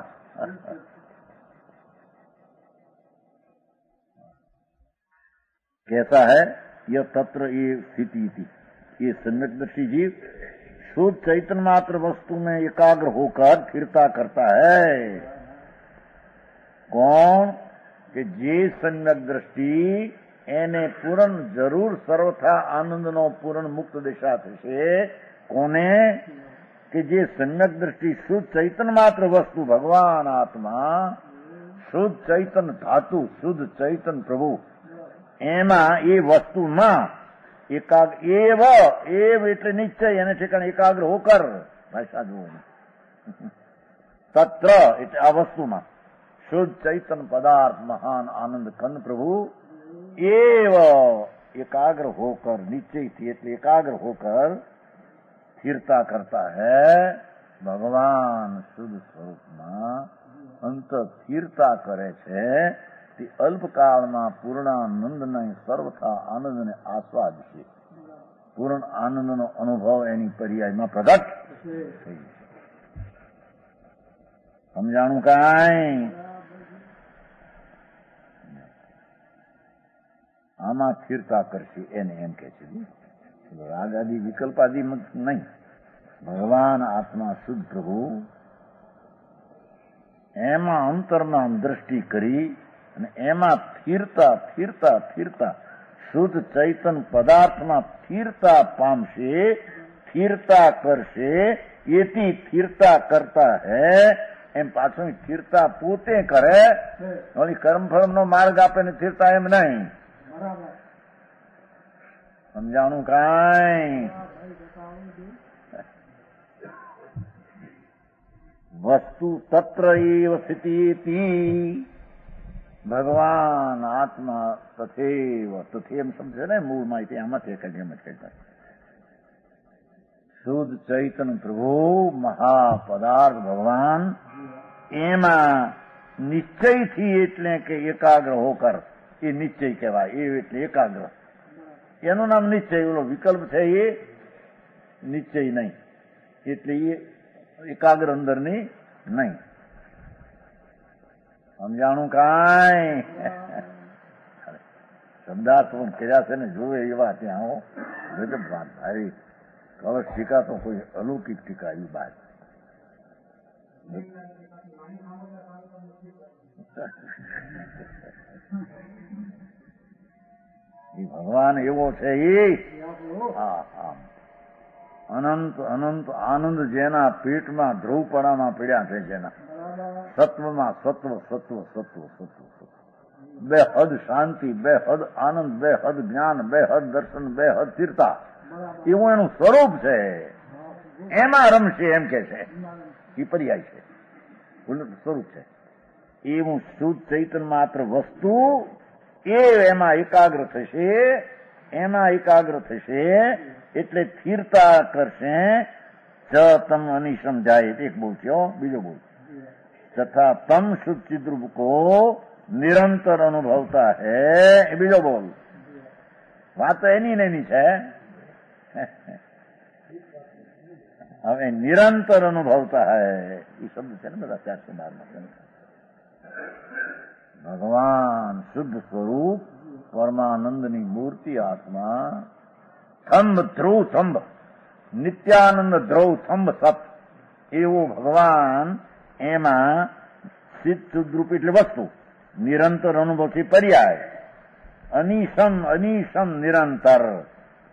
कैसा है यह तत्र ये स्थिति थी. ये सम्यक दृष्टि जीव शुद्ध चैतन्य मात्र वस्तु में एकाग्र होकर फिरता करता है. कौन? કે જે સમ્યક દ્રષ્ટિ એને પૂર્ણ જરૂર સર્વથા આનંદનો પૂર્ણ મુક્ત દિશા થશે. કોને? કે જે સમ્યક દ્રષ્ટિ શુદ્ધ ચૈતન્ય માત્ર વસ્તુ ભગવાન આત્મા, શુદ્ધ ચૈતન ધાતુ, શુદ્ધ ચૈતન પ્રભુ એમાં એ વસ્તુમાં એવ એટલે નિશ્ચય એને ઠેકાણે એકાગ્ર હોકર. ભાષા જુઓ. તત્ર એટલે આ વસ્તુમાં શુદ્ધ ચૈતન પદાર્થ મહાન આનંદ કંદ પ્રભુ એવ एकाग्र होकर, निश्चय थी એટલે एकाग्र होकर स्थिरता करता है. भगवान शुद्ध स्वरूपમાં અંત સ્થિરતા કરે છે. તે અલ્પકાળમાં પૂર્ણાનંદને સર્વથા આનંદને આસ્વાદ છે. પૂર્ણ આનંદનો અનુભવ એની પર્યાયમાં પ્રગટ થઈ છે. સમજાણું કાંઈ? આમાં સ્થિરતા કરશે એને એમ કે છે. રાગ આદિ વિકલ્પ આદિ નહીં. ભગવાન આત્મા શુદ્ધ પ્રભુ એમાં અંતરમાં દ્રષ્ટિ કરી અને એમાં સ્થિરતા સ્થિરતા સ્થિરતા શુદ્ધ ચૈતન પદાર્થમાં સ્થિરતા પામશે, સ્થિરતા કરશે. એથી સ્થિરતા કરતા હે એમ પાછું સ્થિરતા પોતે કરે. ઓલી કર્મફળનો માર્ગ આપે ને સ્થિરતા એમ નહીં. સમજાણું કાંઈ? વસ્તુ તત્ર એવ સ્થિતિ. ભગવાન આત્મા તથેવ. તથે એમ સમજે ને મૂળ માહિતી આમાંથી એક એમ જ કહેતા. શુદ્ધ ચૈતન પ્રભુ મહાપદાર્થ ભગવાન એમાં નિશ્ચયથી એટલે કે એકાગ્ર હોકર. એ નિશ્ચય કહેવાય. એ એટલે એકાગ્ર. એનું નામ નિશ્ચય. ઓલો વિકલ્પ છે એ નિશ્ચય નહીં. એટલે એ એકાગ્ર અંદરની નહીં. સમજાણું કાંઈ? શબ્દાર્થ કર્યા છે ને જોવે એવા ત્યાં હો. ગજબ વાત. ભાઈ કવચ ટીકા તો કોઈ અલૌકિક ટીકા એવી વાત. ભગવાન એવો છે અનંત અનંત આનંદ જેના પેટમાં ધ્રુવપણામાં પીડ્યા છે, જેના સત્વમાં સત્વ સત્વ સત્વ સત્વ બે હદ શાંતિ, બે હદ આનંદ, બે હદ જ્ઞાન, બે હદ દર્શન, બે હદ સ્થિરતા, એવું એનું સ્વરૂપ છે. એમાં રમશે એમ કે છે, એ પર્યાય છે, સ્વરૂપ છે. એવું શુદ્ધ ચૈતન્ય માત્ર વસ્તુ એ એમાં એકાગ્ર થશે, એમાં એકાગ્ર થશે એટલે સ્થિરતા કરશે. ચ તમ અનિશમ જાય, એક બોલ થયો, બીજો બોલ તથા તમ શુદ્ધ ચિદ્રૂપ કો નિરંતર અનુભવતા હૈ, એ બીજો બોલ. વાત તો એની ને એની છે. હવે નિરંતર અનુભવતા હૈ એ શબ્દ છે ને બધા 412 ભગવાન શુદ્ધ સ્વરૂપ પરમાનંદની મૂર્તિ આત્મા, થંભ ધ્રુવ થંભ નિત્યાનંદ ધ્રુવ થંભ સત, એવો ભગવાન એમાં સિદ્ધ શુદ્ધરૂપ એટલે વસ્તુ, નિરંતર અનુભવથી પર્યાય, અનિશમ અનિશમ નિરંતર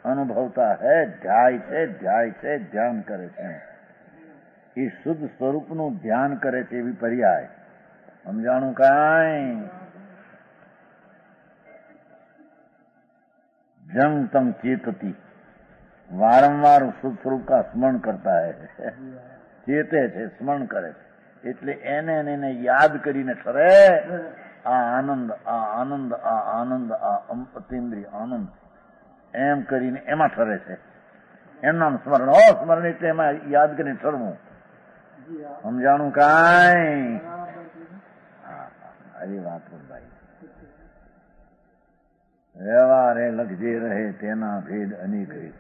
અનુભવતા હૈ, ધ્યાય છે, ધ્યાય છે, ધ્યાન કરે છે. એ શુદ્ધ સ્વરૂપનું ધ્યાન કરે છે એવી પર્યાય. સમજાણું કાંઈ? જંગ તમ ચેતતી, વારંવાર શુદ્ધ સ્વરૂપ કા સ્મરણ કરતા હૈ, ચેતે છે, સ્મરણ કરે છે. એટલે એને યાદ કરીને ઠરે આ આનંદ, આ આનંદ, આ આનંદ, આ અતિન્દ્રિય આનંદ, એમ કરીને એમાં ઠરે છે. એમ નામ સ્મરણ. સ્મરણ એટલે એમાં યાદ કરીને ઠરવું. સમજાણું કાંઈ? આવી વાત ભાઈ. વ્યવહારે લખજે રહે તેના ભેદ અનેક રીત,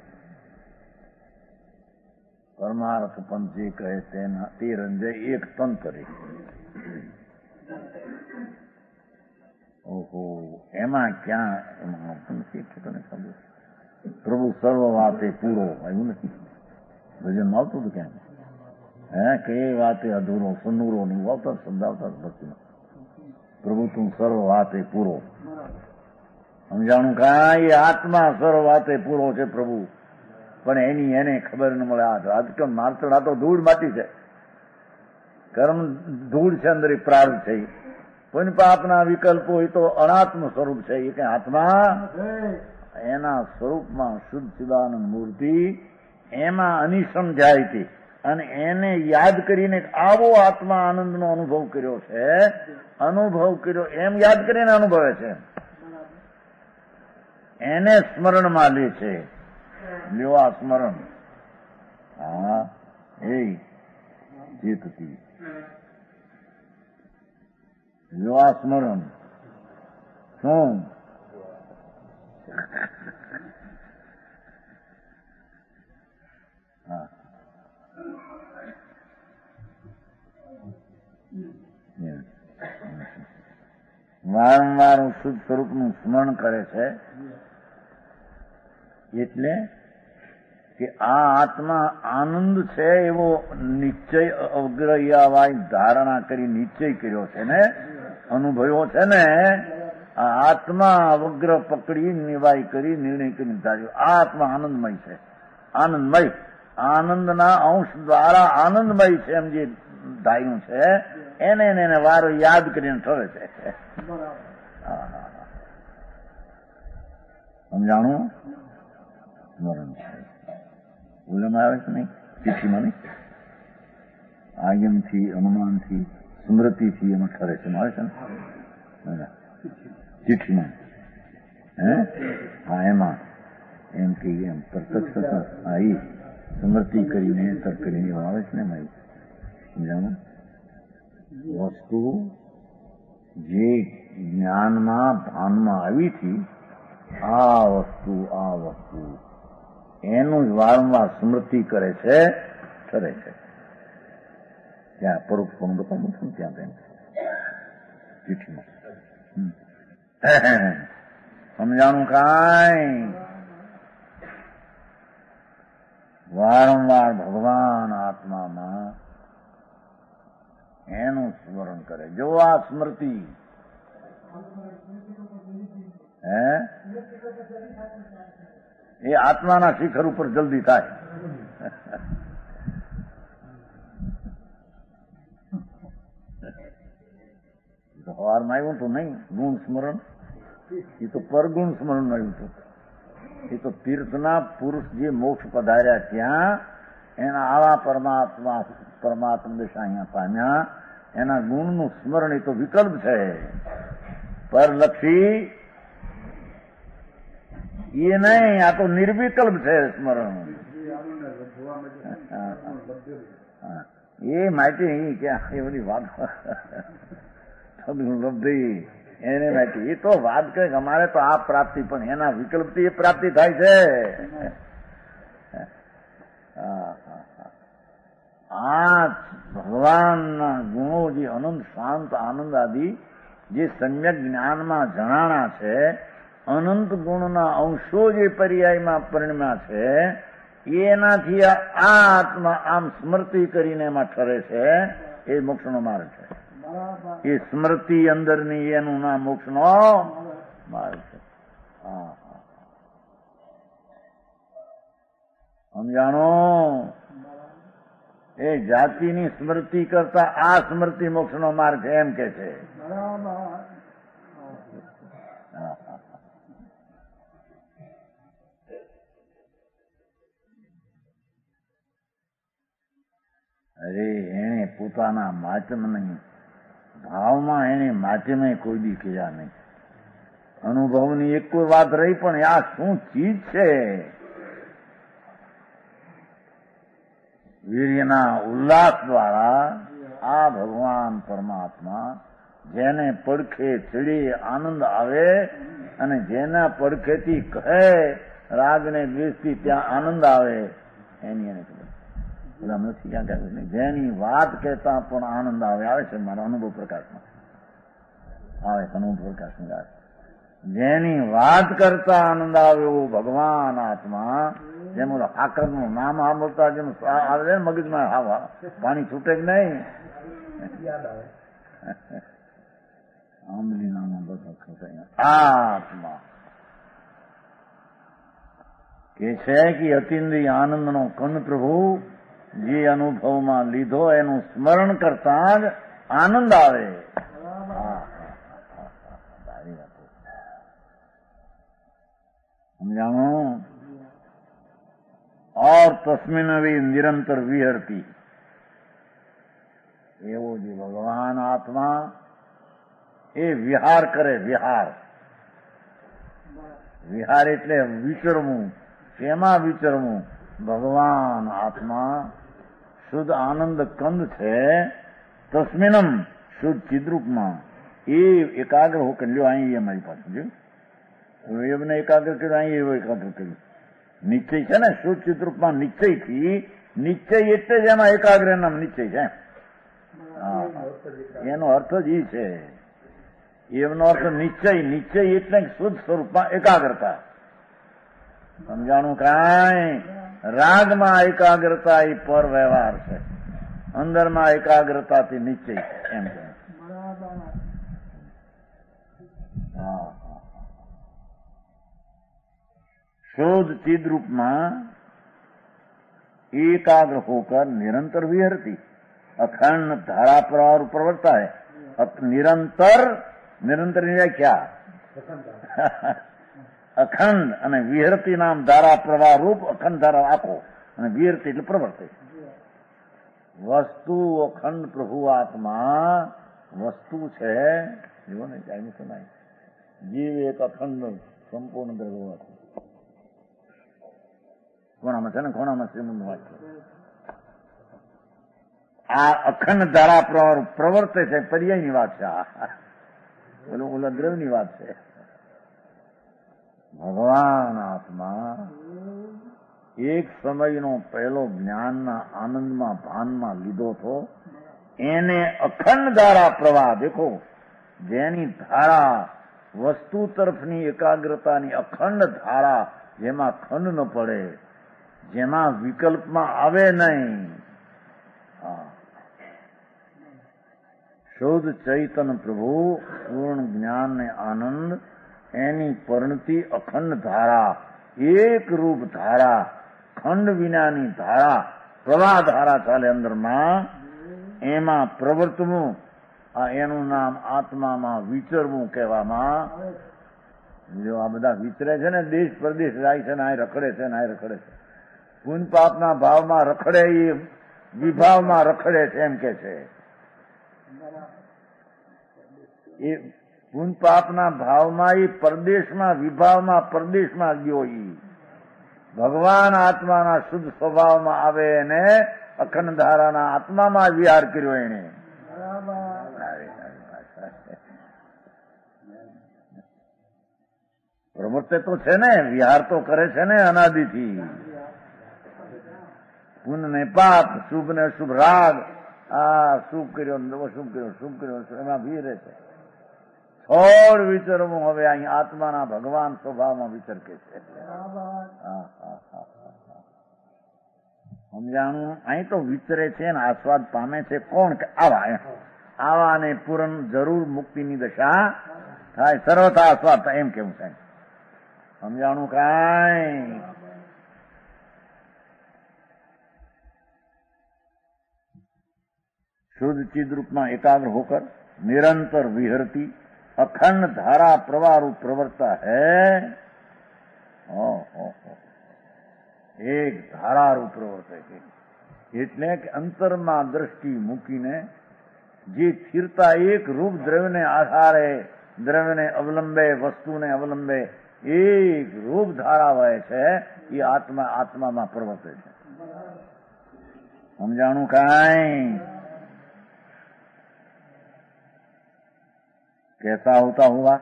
પરમાર્થ પંથ જે કહે તેના તે રંજય એક તંતરે. ઓહો, એમાં ક્યાં એમાં તને ખબર? પ્રભુ સર્વ વાતે પૂરો, આવ્યું નથી ભજન આવતું હતું ક્યાં? કે વાતે અધૂરો સનુરો નહીં આવતા શબ્દ આવતા ભક્તિમાં. પ્રભુ તું સર્વ વાતે પૂરો. સમજાણું કાંઈ? આત્મા સર્વ વાતે પૂરો છે પ્રભુ, પણ એની એને ખબર ન મળે. આજકાલ મારતળ આ તો ધૂળ માટી છે, કર્મ ધૂળ છે, અંદર એ પ્રાર્થ છે, પુણ્ય પાપના વિકલ્પો એ તો અનાત્મ સ્વરૂપ છે. એ કઈ આત્મા એના સ્વરૂપમાં શુદ્ધ ચિદાનંદ મૂર્તિ એમાં અનિશમ જાય છે, અને એને યાદ કરીને આવો આત્મા આનંદનો અનુભવ કર્યો છે, અનુભવ કર્યો એમ યાદ કરીને અનુભવે છે, એને સ્મરણમાં લે છે. લ્યો આ સ્મરણ. હા, એ ચેતતી. લ્યો આ સ્મરણ. શું? હા, વારંવાર શુદ્ધ સ્વરૂપનું સ્મરણ કરે છે. એટલે કે આ આત્મા આનંદ છે એવો નિશ્ચય અગ્રહ્યાવાય ધારણા કરી નિશ્ચય કર્યો છે ને, અનુભવ્યો છે ને. આ આત્મા અગ્ર પકડી નિવાય કરી નિર્ણય કરી ધાર્યો. આ આત્મા આનંદમય છે, આનંદમય, આનંદના અંશ દ્વારા આનંદમય છે એમ જે ધાર્યું છે, એને વારો યાદ કરીને ઠરે છે. સમજાણું? સ્મરણ ભૂલમાં આવે છે નહીં, ચિઠ્ઠીમાં નહીં, આગમથી, અનુમાનથી, સ્મૃતિથી એમાં ઠરે છે. આવે છે ને ચિઠ્ઠીમાં? હા, એમાં એમ કે એમ પ્રત્યક્ષ હા, એ સ્મૃતિ કરીને તર્ક કરીને એવું આવે છે ને એમાં. સમજાણું? વસ્તુ જે જ્ઞાનમાં ભાનમાં આવી હતી, આ વસ્તુ એનું જ વારંવાર સ્મૃતિ કરે છે, ઠરે છે. ત્યાં પરોક્ષ બતાવું છું ત્યાં તેમ ચિઠ્ઠીમાં. સમજાણું કાંઈ? વારંવાર ભગવાન આત્મામાં એનું સ્મરણ કરે. જો આ સ્મૃતિ એ આત્માના શિખર ઉપર જલ્દી થાય. સવારમાં આવ્યું હતું નહીં ગુણ સ્મરણ, એ તો પરગુણ સ્મરણ આવ્યું હતું. એ તો તીર્થના પુરુષ જે મોક્ષ પધાર્યા ત્યાં એના આવા પરમાત્મા દશા અહીંયા પામ્યા, એના ગુણનું સ્મરણ એ તો વિકલ્પ છે. પરલક્ષી એ નહીં, આ તો નિર્વિકલ્પ છે સ્મરણ. એ માહિતી ક્યાં એ બધી વાત લબ્ધી એને માહિતી, એ તો વાત કરે કે અમારે તો આ પ્રાપ્તિ, પણ એના વિકલ્પથી એ પ્રાપ્તિ થાય છે. આ ભગવાનના ગુણો જે અનંત શાંત આનંદ આદિ જે સમ્યક જ્ઞાનમાં જણાણા છે, અનંત ગુણના અંશો જે પર્યાયમાં પરિણમ્યા છે, એનાથી આ આત્મા આમ સ્મૃતિ કરીને એમાં ઠરે છે. એ મોક્ષનો માર્ગ છે. એ સ્મૃતિ અંદરની એનું નામ મોક્ષનો માર્ગ છે. સમજાણો? એ જાતિની સ્મૃતિ કરતા આ સ્મૃતિ મોક્ષનો માર્ગ છે એમ કે છે. અરે એને પોતાના માધ્યમ નહીં, ભાવમાં એને માધ્યમે કોઈ દી કર્યા નહીં. અનુભવની એક કોઈ વાત રહી, પણ આ શું ચીજ છે? વીર્યના ઉલ્લાસ દ્વારા આ ભગવાન પરમાત્મા જેને પડખે ચડી આનંદ આવે અને જેના પડખેથી કહે રાગને દ્વેષથી ત્યાં આનંદ આવે, એની એને ખબર. બધા નથી ક્યાં કહ્યું નહીં, જેની વાત કહેતા પણ આનંદ આવે છે. મારા અનુભવ પ્રકાશમાં આવે છે. અનુભવ પ્રકાશની વાત, જેની વાત કરતા આનંદ આવે એવો ભગવાન આત્મા. જેમ ઓલા સાકરનું નામ સાંભળતા જેમ આવે મગજમાં પાણી છૂટે જ નહીં. આંબલી નામ આત્મા કે છે કે અતિન્દ્રિય આનંદનો કંદ પ્રભુ જે અનુભવમાં લીધો એનું સ્મરણ કરતા જ આનંદ આવે. સમજાણો? और तस्मिन भी निरंतर विहरती. એવો જે ભગવાન આત્મા એ વિહાર કરે. વિહાર એટલે વિચરવું. શેમાં વિચરવું? ભગવાન આત્મા શુદ્ધ આનંદ કંદ છે. તસ્મિનમ શુદ્ધ ચિદ્રૂપમાં એ એકાગ્ર હો કરી લ્યો. અહીં અમારી પાસે જો એમને એકાગ્ર કર્યું, અહીં એવો એકાગ્ર કર્યું. નિશ્ચય છે ને શુદ્ધ ચિદ્રૂપમાં નિશ્ચયથી, નિશ્ચય એટલે જ એમાં એકાગ્ર નામ નિશ્ચય છે. એનો અર્થ જ એ છે. એનો અર્થ નિશ્ચય. નિશ્ચય એટલે શુદ્ધ સ્વરૂપમાં એકાગ્રતા. સમજાણું? કાંઈ રાગમાં એકાગ્રતા એ પર વ્યવહાર છે, અંદરમાં એકાગ્રતાથી નિશ્ચય એમ છે. शुद्ध चिद रूप में एकाग्र होकर निरंतर विहरती. अखंड धारा प्रवाह प्रवर्ता है. निरंतर व्याख्या अखंड અને વિહરતી નામ ધારા પ્રવાહ રૂપ અખંડ ધારા આખો અને વિહરતી એટલે પ્રવર્તે. વસ્તુ અખંડ પ્રભુ આત્મા વસ્તુ છે. એવો ને કાંઈ સુનાય. જીવ એક અખંડ સંપૂર્ણ દ્રવ્ય છે. કોણામાં છે ને કોણામાં શ્રીમંત વાત છે. આ અખંડ ધારા પ્રવર્તે છે, પર્યાયની વાત છે. ઓલા દ્રવ્યની વાત છે. ભગવાન આત્મા એક સમયનો પહેલો જ્ઞાનના આનંદમાં ભાનમાં લીધો હતો. એને અખંડ ધારા પ્રવાહ દેખો, જેની ધારા વસ્તુ તરફની એકાગ્રતાની અખંડ ધારા, જેમાં ખંડ ન પડે, જેમાં વિકલ્પમાં આવે નહીં. શુદ્ધ ચૈતન પ્રભુ પૂર્ણ જ્ઞાન ને આનંદ એની પરિણતિ અખંડ ધારા, એક રૂપ ધારા, ખંડ વિનાની ધારા, પ્રવાહ ધારા ચાલે અંદરમાં, એમાં પ્રવર્તવું, આ એનું નામ આત્મામાં વિચરવું કહેવામાં. જો આ બધા વિચરે છે ને, દેશ પ્રદેશ જાય છે ને, આ રખડે છે ને, આ રખડે છે, પુન પાપના ભાવમાં રખડે, એ વિભાવમાં રખડે છે એમ કે છે. એ પુન પાપના ભાવમાં, એ પરદેશમાં, વિભાવમાં, પરદેશમાં ગયો. એ ભગવાન આત્માના શુદ્ધ સ્વભાવમાં આવે એને અખંડ ધારાના આત્મામાં વિહાર કર્યો એને. પ્રવૃત્તિ તો છે ને, વિહાર તો કરે છે ને અનાદિથી. પુન ને પાપ, શુભ ને અશુભ રાગ, આ શુભ કર્યો, અશુભ કર્યો, શુભ કર્યો, એમાં વિહરે છે. થોડ વિચરવું હવે અહીં આત્માના ભગવાન સ્વભાવમાં વિચરકે છે. સમજાણું? અહીં તો વિચરે છે ને આસ્વાદ પામે છે કોણ? કે આવાને પૂર્ણ જરૂર મુક્તિની દશા થાય, સર્વથા આસ્વાદ થાય એમ કેવું થાય. સમજાણું? કાંઈ शुद्ध चिद रूप में एकाग्र होकर निरंतर विहरती अखंड धारा प्रवाह रूप प्रवर्ता है. एक धारा रूप प्रवर्ते છે. એટલે કે અંતરમાં દ્રષ્ટિ મૂકીને જે સ્થિરતા એક રૂપ દ્રવ્યને આધારે, દ્રવ્યને અવલંબે, વસ્તુને અવલંબે એક રૂપ ધારા વહે છે, એ આત્મામાં પ્રવર્તે છે. સમજાણું? કાંઈ कैसा होता हुआ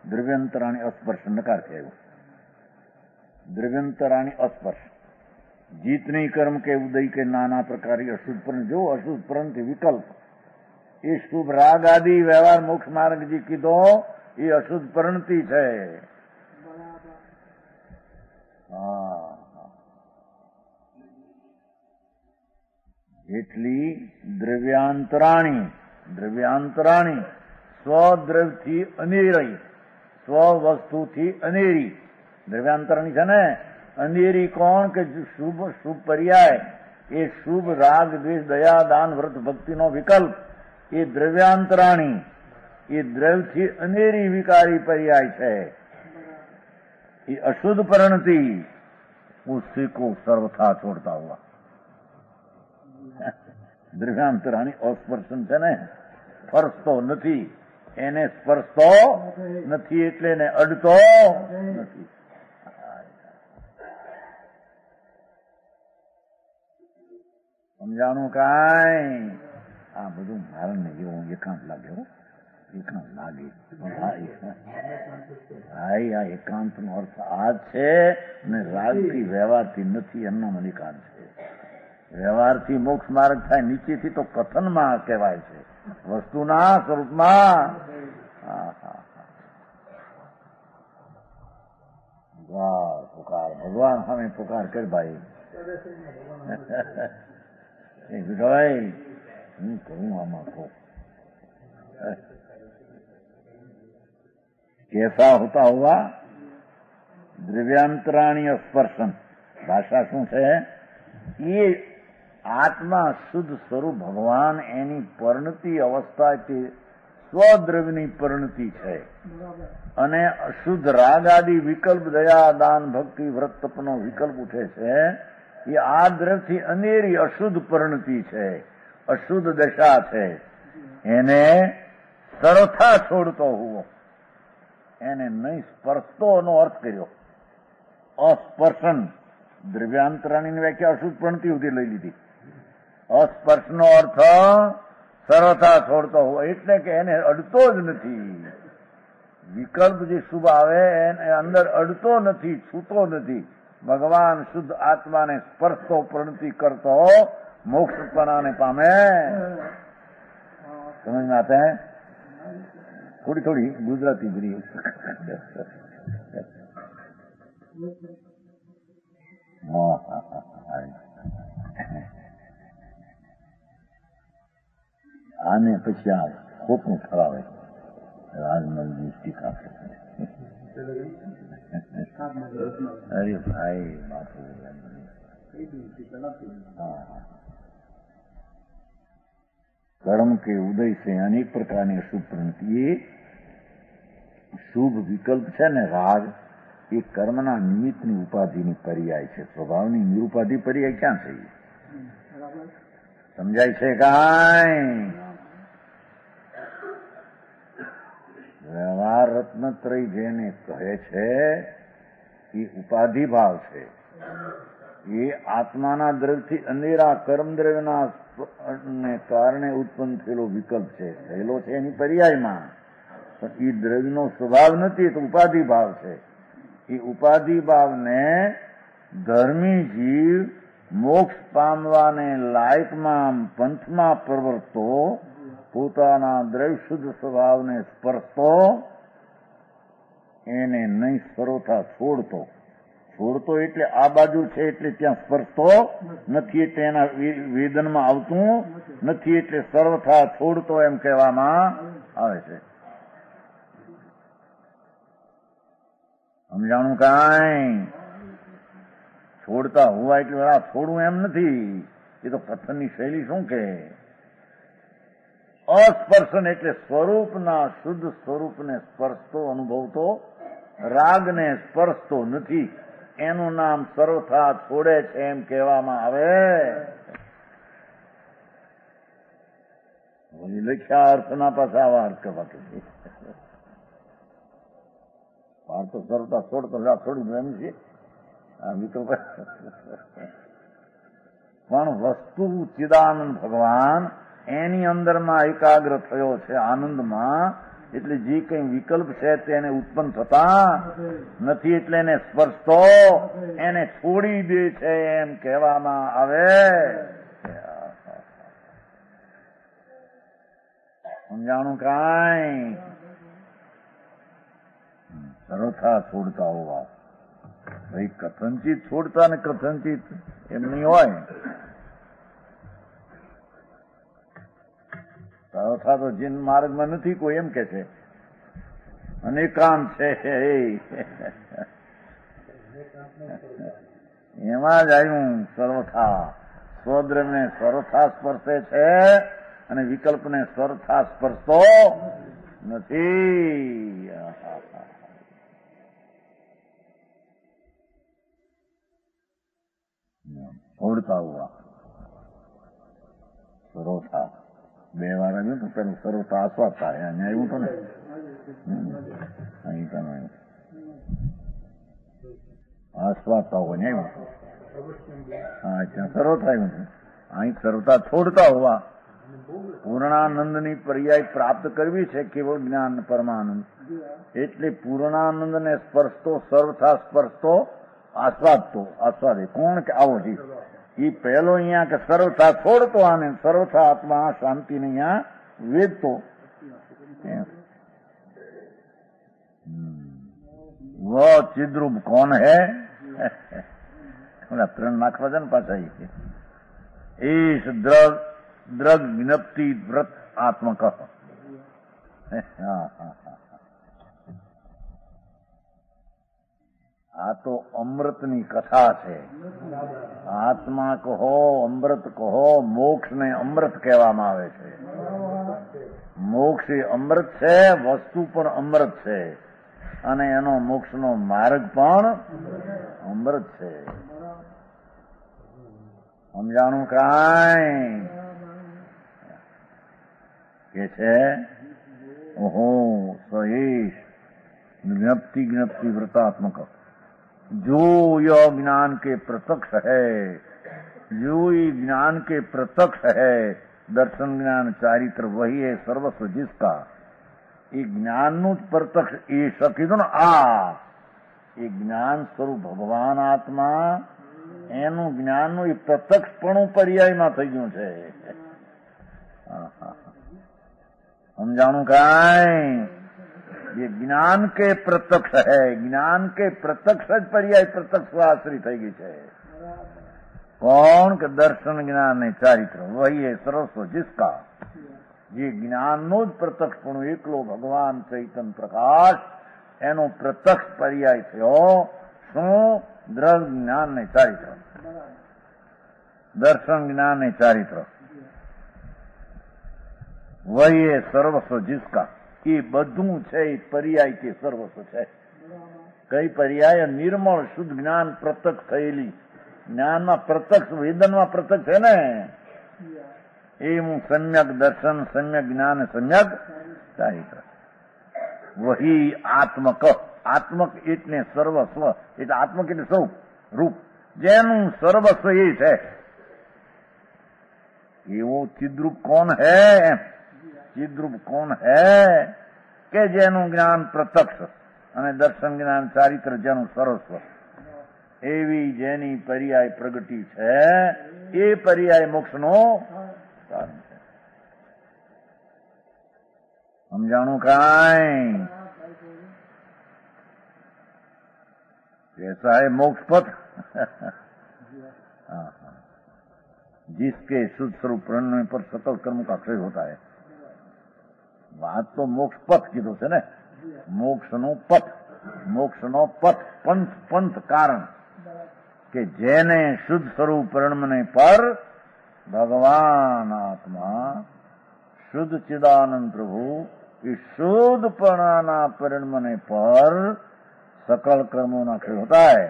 द्रव्यंतराणी अस्पर्श नकार थे. द्रव्यंतराणी अस्पर्श जितने कर्म के उदय के नाना प्रकार अशुद्ध प्रण, जो अशुद्ध प्रण के विकल्प, ये शुभ राग आदि व्यवहार मोक्ष मार्ग जी की दो, ये अशुद्ध प्रणति है. એટલી દ્રવ્યાંતરાણી, દ્રવ્યાંતરાણી સ્વદ્રવ્યથી અનેરી, સ્વવસ્તુથી અનેરી. દ્રવ્યાંતરણી છે ને, અનેરી કોણ? કે શુભ શુભ પર્યાય, એ શુભ રાગ દ્વેષ દયા દાન વ્રત ભક્તિનો વિકલ્પ, એ દ્રવ્યાંતરાણી, એ દ્રવ્યથી અનેરી વિકારી પર્યાય છે. એ અશુદ્ધ પરિણતિ ઉसी को सर्वथा छोड़ता हुआ. દ્રવ્યાંતરાણી અસ્પર્શન છે ને, સ્પર્શતો નથી, એને સ્પર્શતો નથી, એટલે એને અડતો નથી. સમજાણું? કાંઈ આ બધું મારણને જેવું એકાંત લાગે, એકાંત લાગે. ભાઈ આ એકાંત નો અર્થ આ છે ને, રાગથી વ્યવહારથી નથી, એમનો એકાંત છે. વ્યવહારથી મોક્ષ માર્ગ થાય, નીચેથી તો કથનમાં કહેવાય છે, વસ્તુના સ્વરૂપમાં. પુકાર ભગવાન સામે પુકાર કર ભાઈ. વિજય હું કરું આમાં કહું. कैसा होता हुआ દ્રવ્યાંતરાણી સ્પર્શન. ભાષા શું છે? એ આત્મા શુદ્ધ સ્વરૂપ ભગવાન, એની પરિણતિ અવસ્થા તે સ્વદ્રવ્યની પરિણતિ છે. અને અશુદ્ધ રાગ આદિ વિકલ્પ, દયા દાન ભક્તિ વ્રત તપનો વિકલ્પ ઉઠે છે, એ આ દ્રવ્યથી અનેરી અશુદ્ધ પરિણતિ છે, અશુદ્ધ દશા છે. એને સરથા છોડતો હોવો, એને નહીં સ્પર્શતો નો અર્થ કર્યો. અસ્પર્શન, દ્રવ્યાંતરાણીની વ્યાખ્યા અશુદ્ધ પરિણતિ સુધી લઈ લીધી. અસ્પર્શનો અર્થ સરળતા છોડતો હોય, એટલે કે એને અડતો જ નથી. વિકલ્પ જે શુભ આવે એને અંદર અડતો નથી, છૂતો નથી. ભગવાન શુદ્ધ આત્માને સ્પર્શતો પરિણતિ કરતો મોક્ષપણાને પામે. સમજ में आता है? थोड़ी थोड़ी गुजराती भी. આને પછી આ ખોટું ઠરાવે રાજમલજી ટીકા કરે. અરે ભાઈ બાપુ, कर्म के उदय से अनेक प्रकारની શુભ પ્રવૃત્તિ, એ શુભ વિકલ્પ છે ને રાગ, એ કર્મના નિમિત્તની ઉપાધિની પર્યાય છે. સ્વભાવની નિરુપાધિ પર્યાય ક્યાં છે? સમજાય છે કાંઈ? વ્યવહાર રત્નત્રય જેને કહે છે એ ઉપાધિ ભાવ છે. એ આત્માના દ્રવ્યથી અંધેરા કર્મદ્રવ્યના કારણે ઉત્પન્ન થયેલો વિકલ્પ છે, થયેલો છે એની પર્યાયમાં, પણ એ દ્રવ્યનો સ્વભાવ નથી, તો ઉપાધિ ભાવ છે. એ ઉપાધિ ભાવને ધર્મી જીવ મોક્ષ પામવાને લાયકમાં પંથમાં પ્રવર્તો, પોતાના દ્રવ્ય શુદ્ધ સ્વભાવને સ્પર્શતો, એને નહીં સરોથા છોડતો. છોડતો એટલે આ બાજુ છે એટલે ત્યાં સ્પર્શતો નથી, એટલે એના વેદનમાં આવતું નથી, એટલે સર્વથા છોડતો એમ કહેવામાં આવે છે. સમજાણું કાંઈ? છોડતા હોવા એટલે છોડવું એમ નથી. એ તો કથનની શૈલી શું કે અસ્પર્શન એટલે સ્વરૂપના શુદ્ધ સ્વરૂપને સ્પર્શતો, અનુભવતો, રાગને સ્પર્શતો નથી, એનું નામ સર્વથા છોડે છે એમ કહેવામાં આવે. લખ્યા અર્થના પાછા આવા અર્થ કરવા કે વાર તો સર્વથા છોડતો છોડી દો એમ છે. પણ વસ્તુ ચિદાનંદ ભગવાન એની અંદરમાં એકાગ્ર થયો છે આનંદમાં, એટલે જે કઈ વિકલ્પ છે તેને ઉત્પન્ન થતા નથી, એટલે એને સ્પર્શતો, એને છોડી દે છે એમ કહેવામાં આવે. સમજાણું કાંઈ? સર્વથા છોડતા હોવા, ભાઈ કથનચિત છોડતા ને કથનચિત એમ નહીં હોય. સર્વથા તો જીન માર્ગમાં નથી કોઈ એમ કે છે, અનેકાંત છે એમાં જ આવ્યું. સર્વથા સ્વદ્રવ્યને સર્વથા સ્પર્શે છે અને વિકલ્પને સર્વથા સ્પર્શતો નથી. છોડતા હોવા સર્વથા બે વાર આવ્યું તો પેલું સર્વથા આસ્વાદ થાય, અહીંયા આવ્યું તો ને અહીં તમે આસ્વાદતા હોય ને આવ્યું. હા, ત્યાં સર્વથા આવ્યું છે, અહીં સર્વથા છોડતા હોવા. પૂર્ણાનંદની પર્યાય પ્રાપ્ત કરવી છે, કેવળ જ્ઞાન પરમાનંદ, એટલે પૂર્ણાનંદને સ્પર્શતો, સર્વથા સ્પર્શતો, આસ્વાદતો. આસ્વાદે કોણ કે આવો છે એ પહેલો અહીંયા કે સર્વથા છોડતો, આને સર્વથા આત્મા શાંતિને અહીંયા વેદતો. વો ચિદ્રુપ કોણ હે? ત્રણ નાખવા છે ને પાછા ઈશ દ્રગ જ્ઞપ્તિ વ્રત આત્મક. આ તો અમૃતની કથા છે. આત્મા કહો, અમૃત કહો, મોક્ષને અમૃત કહેવામાં આવે છે. મોક્ષ એ અમૃત છે, વસ્તુ પણ અમૃત છે, અને એનો મોક્ષનો માર્ગ પણ અમૃત છે. સમજાણું કાંઈ? કે છે ઓહો સહીશ ज्ञप्ति व्रतात्मक, जो यह ज्ञान के प्रत्यक्ष है, जो ये ज्ञान के प्रत्यक्ष है, दर्शन ज्ञान चारित्र वही है सर्वस्व जिसका. એ જ્ઞાનનું જ પ્રત્યક્ષ એ શકી ને આ એ જ્ઞાન સ્વરૂપ ભગવાન આત્મા, એનું જ્ઞાનનું એ પ્રત્યક્ષપણું પર્યાયમાં થઈ ગયું છે. સમજાણું કાંઈ? ये ज्ञान के प्रत्यक्ष है, ज्ञान के प्रत्यक्ष જ पर्याय प्रत्यक्ष आश्रित થઈ ગઈ છે. કોણ? કે દર્શન જ્ઞાન ને ચારિત્ર વહી है सर्वस्व जिसका. જે જ્ઞાનનો જ પ્રત્યક્ષપણું એકલો ભગવાન ચૈતન્ય પ્રકાશ એનો પ્રત્યક્ષ પર્યાય થયો શું? દ્રવ્ય જ્ઞાન ને ચારિત્ર, દર્શન જ્ઞાન ને ચારિત્ર. વહી એ સર્વસ્વ જિસકા, એ બધું છે એ પર્યાય કે સર્વસ્વ છે. કઈ પર્યાય? નિર્મળ શુદ્ધ જ્ઞાન પ્રત્યક્ષ થયેલી, જ્ઞાનમાં પ્રત્યક્ષ, વેદનમાં પ્રત્યક્ષ છે ને એ હું સમ્યક દર્શન, સમ્યક જ્ઞાન, સમ્યક ચારિત્ર. વહી આત્મક, આત્મક એટલે સર્વસ્વ, એટલે આત્મક એટલે સ્વરૂપ, રૂપ, જેનું સર્વસ્વ એ છે એવો ચિદ્રૂપ કોણ હૈ? ચિદ્રૂપ કોણ હૈ? કે જેનું જ્ઞાન પ્રત્યક્ષ અને દર્શન જ્ઞાન ચારિત્ર જેનું સર્વસ્વ, એવી જેની પર્યાય પ્રગટી છે એ પર્યાય મોક્ષનો કારણ છે. સમજાણું કાંઈ? कैसा है मोक्ष पथ? जिसके शुद्ध स्वरूप प्रणय पर सकल कर्म का क्षय होता है. વાત તો મોક્ષ પથ કીધું છે ને, મોક્ષનો પથ, મોક્ષનો પથ, પંથ, પંથ કારણ કે જેને શુદ્ધ સ્વરૂપ પ્रणय પર ભગવાન આત્મા, શુદ્ધ ચિદાનંદ પ્રભુ એ શુદ્ધપણાના પરિણમने पर सकल कर्मों क्षय होता है.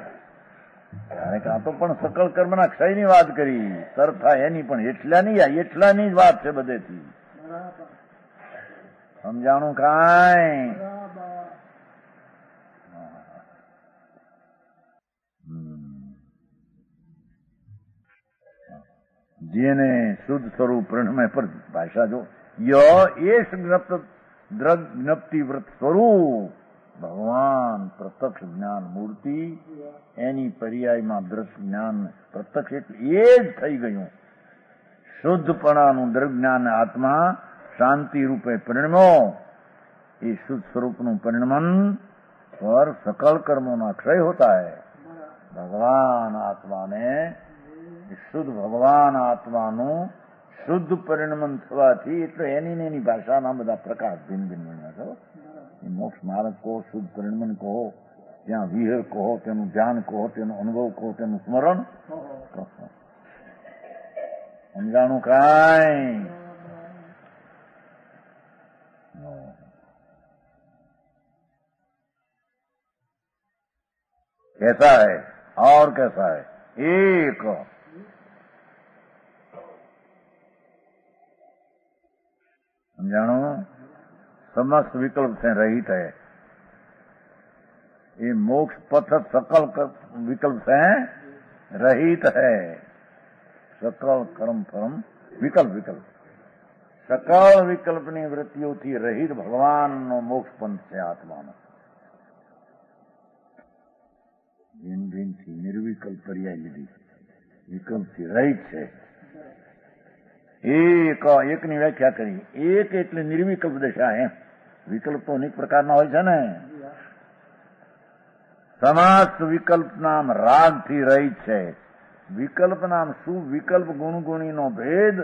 ત્યારે કે આ તો પણ સકલ કર્મના ક્ષયની વાત કરી, તરફા એની પણ એટલાની જ વાત છે બધેથી. સમજાણું કાંઈ? જેને શુદ્ધ સ્વરૂપ પ્रणय પર, ભાષા જો, એસ જ્ઞપ્તિ વ્રત સ્વરૂપ ભગવાન પ્રત્યક્ષ જ્ઞાન મૂર્તિ, એની પર્યાયમાં દ્રશ્ય જ્ઞાન પ્રત્યક્ષ એટલે એ જ થઈ ગયું. શુદ્ધપણાનું દ્રવ્ય જ્ઞાન આત્મા શાંતિ રૂપે પરિણમ્યો. એ શુદ્ધ સ્વરૂપનું પરિણમન પર સકલ કર્મોના ક્ષય હોતા હૈ. ભગવાન આત્માને, શુદ્ધ ભગવાન આત્માનું શુદ્ધ પરિણમન થવાથી, એટલે એની ભાષાના બધા પ્રકાર ભિન્ન ભિન્ન બન્યા છે. મોક્ષ માર્ગ કહો, શુદ્ધ પરિણમન કહો, ત્યાં વિહર કહો, તેનું ધ્યાન કહો, તેનો અનુભવ કહો, તેનું સ્મરણ કહો. સમજાણું કાંઈ? कैसा है और कैसा है? एक समझाणो, समस्त विकल्प से रहित है. ये मोक्ष पथ सकल विकल्प से रहित है. सकल कर्म फर्म विकल्प, विकल्प सकल विकल्पની વૃત્તિઓથી રહિત ભગવાનનો મોક્ષ પંથ છે આત્માનો. ભિન્ન ભિન્નથી નિર્વિકલ્પ પર્યાય લીધી, વિકલ્પથી રહિત છે. એકની વ્યાખ્યા કરી. એક એટલે નિર્વિકલ્પ દશા. એમ વિકલ્પ તો અનેક પ્રકારના હોય છે ને. સમસ્ત વિકલ્પ નામ રાગથી રહિત છે. વિકલ્પ નામ શું? વિકલ્પ ગુણગુણીનો ભેદ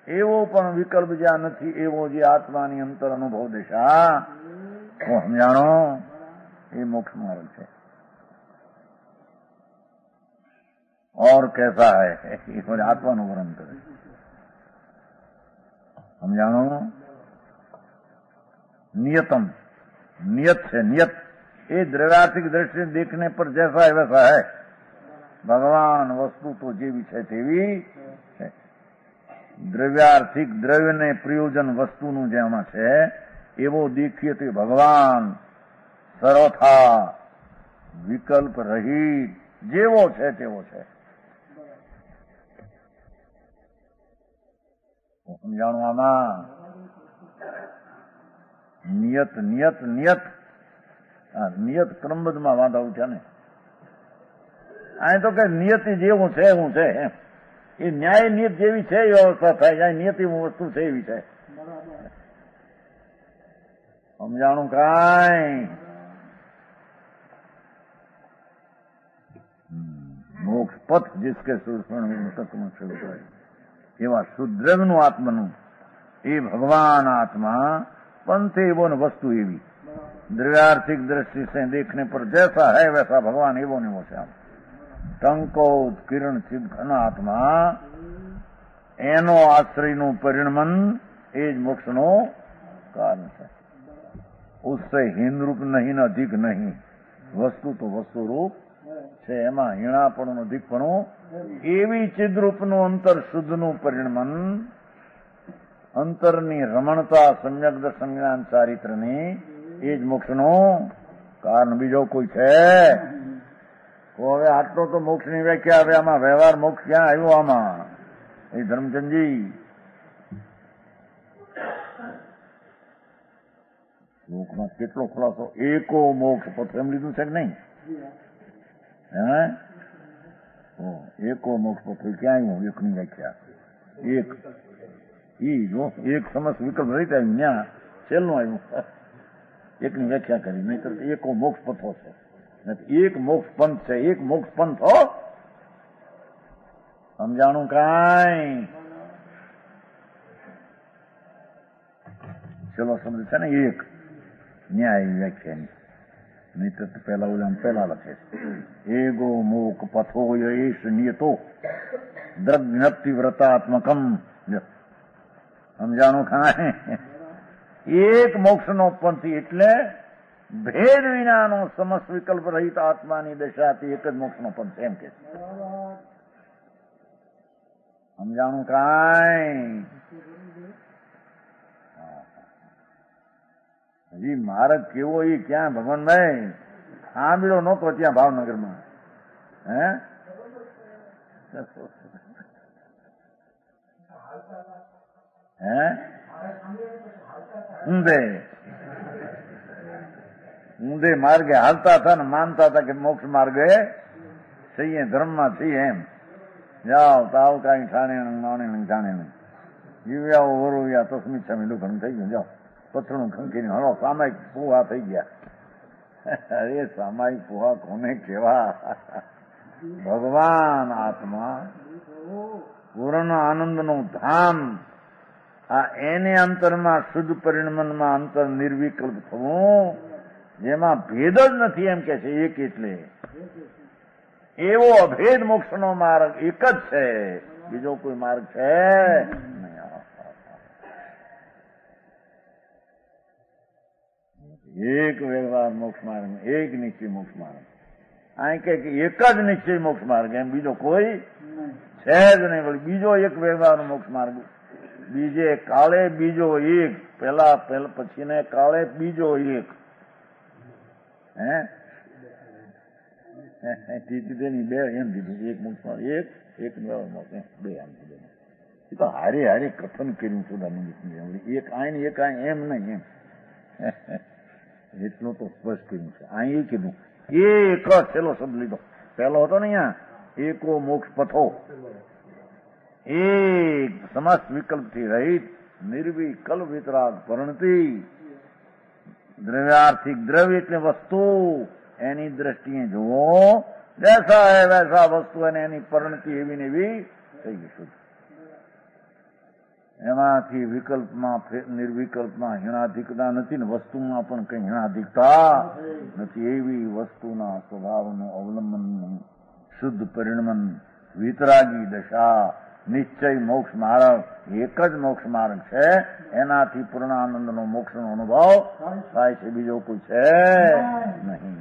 એવો પણ વિકલ્પ જ્યાં નથી એવો જે આત્માની અંતર અનુભવ દશા, સમજાણો, એ મોક્ષ માર્ગ છે. और कैसा है? આત્માનું વર્ણન કરે. समझानो, नियतम, नियत से नियत, ये द्रव्यार्थिक दृष्टि देखने पर जैसा है वैसा है. भगवान वस्तु तो जेवी છે તેવી છે. દ્રવ્યાર્થિક, દ્રવ્યને પ્રયોજન વસ્તુનું જેમાં છે એવો દેખીએ તો ભગવાન સર્વથા વિકલ્પ રહિત જેવો છે તેવો છે. સમજાણું આમાં? નિયત, નિયત, નિયત, નિયત ક્રમબદ્ધમાં વાંધા ઉઠ્યા ને. અહીં તો કે નિયતિ જેવું છે એવું છે એમ. એ ન્યાય નિયત જેવી છે એ અવસ્થા થાય, અહીં નિયતિ વસ્તુ છે એવી છે. સમજાણું કાંઈ? મોક્ષ પથ जिसके सुस्मरण तत्व એવા શુદ્રવનું આત્મનું એ ભગવાન आत्मा पंथ एवो न वस्तु एवी द्रव्यार्थिक दृष्टि से देखने पर जैसा है वैसा भगवान एवो ने वो श्याम टंकोत किरण चिद घन आत्मा एनो आश्रयનું પરિણમન એ જ મોક્ષનો કારણ છે. उससे हीन रूप नहीं न अधिक नहीं, वस्तु तो वस्तु रूप છે, એમાં હીણાપણું અધિકપણું એવી ચિદરૂપનું અંતર શુદ્ધનું પરિણમન, અંતરની રમણતા સમ્યક દર્શન જ્ઞાન ચારિત્રની એ જ મોક્ષનું કારણ, બીજો કોઈ છે? તો હવે આટલો તો મોક્ષની વ્યાખ્યા. હવે આમાં વ્યવહાર મોક્ષ ક્યાં આવ્યો? આમાં એ ધર્મચંદજી શ્લોકમાં કેટલો ખુલાસો. એકો મોક્ષ પથ એમ લીધું છે કે નહીં? હે એકો મોક્ષ પથ ક્યાં આવ્યું? એકની વ્યાખ્યા એક ઈ જો એક સમસ્ત વિકલ્પ રહી આવ્યું ત્યાં છેલ્લું આવ્યું, એકની વ્યાખ્યા કરી. નહીતર એકો મોક્ષ પથો છે, એક મોક્ષ પંથ છે, એક મોક્ષ પંથ હો. સમજાણું કાંઈ? છેલ્લો શબ્દ છે ને એક, ન્યાય વ્યાખ્યાની. નહીતર પેલા ઓલા પેલા લખે છે એગો મોક પથો યેશ નિયતો દ્રગ્નપ્તિ વ્રતાત્મકમ. સમજાણું કાંઈ? એક મોક્ષનો પંથી એટલે ભેદ વિનાનો સમસ્ત વિકલ્પ રહિત આત્માની દશાથી એક જ મોક્ષનો પંથ એમ કે. સમજાણું કાંઈ? હજી માર્ગ કેવો એ ક્યાં ભગવાનભાઈ સાંભળ્યો નહોતો ત્યાં ભાવનગરમાં. હે હે ઊંધે માર્ગે હાલતા હતા ને માનતા હતા કે મોક્ષ માર્ગે છીએ, ધર્મમાં છીએ એમ. જાઓ તાવ કાંઈ ઠાણે નાણે જાણે નહીં, જીવ્યાઓ વરોવ્યા તસ્મિત સામે દુઃખ થઈ ગયું. જાઓ પથરું ખંખીને હલો સામાયિક પુહા થઈ ગયા. અરે સામાયિક પુહા કોને કેવા? ભગવાન આત્મા પૂર્ણ આનંદનું ધામ, આ એને અંતરમાં શુદ્ધ પરિણમનમાં અંતર નિર્વિકલ્પ થવું, જેમાં ભેદ જ નથી એમ કે છે. એક એટલે એવો અભેદ મોક્ષનો માર્ગ એક જ છે, બીજો કોઈ માર્ગ છે નહીં. એક વ્યવહાર મોક્ષ માર્ગ, એક નિશ્ચય મોક્ષ માર્ગ. અહીં કે એક જ નિશ્ચય મોક્ષ માર્ગ, એમ બીજો કોઈ છે જ નહીં. બીજો એક વ્યવહાર મોક્ષ માર્ગ, બીજે કાળે બીજો એક, પેલા પછી ને કાળે બીજો એક. હે બે એમ દીધું, એક મોક્ષ માર્ગ, એક વ્યવહાર મોક્ષ, બે આમ એ તો હારે હારે કથન કર્યું સુદાનંદ. એક આઈ ને એક આઈ એમ નહીં એમ એટલું તો સ્પષ્ટ કર્યું છે. અહીં એ કીધું એક છેલ્લો શબ્દ લીધો. પહેલો હતો ને અહીંયા એકો મોક્ષ પથો, એક સમસ્ત વિકલ્પથી રહિત નિર્વિકલ્પ વિતરાગ પરણતી દ્રવ્યાર્થિક, દ્રવ્ય એટલે વસ્તુ, એની દ્રષ્ટિએ જુઓ જૈસા હે વૈસા વસ્તુ, અને એની પરણતી એવી ને એવી થઈ ગઈ શુદ્ધ. એમાંથી વિકલ્પમાં નિર્વિકલ્પમાં હિણાધિકતા નથી ને વસ્તુમાં પણ કઈ હિણાધિકતા નથી. એવી વસ્તુના સ્વભાવનું અવલંબન શુદ્ધ પરિણમન વિતરાગી દશા નિશ્ચય મોક્ષ માર્ગ એક જ મોક્ષ માર્ગ છે. એનાથી પૂર્ણાનંદનો મોક્ષનો અનુભવ થાય છે, બીજો કોઈ છે નહીં.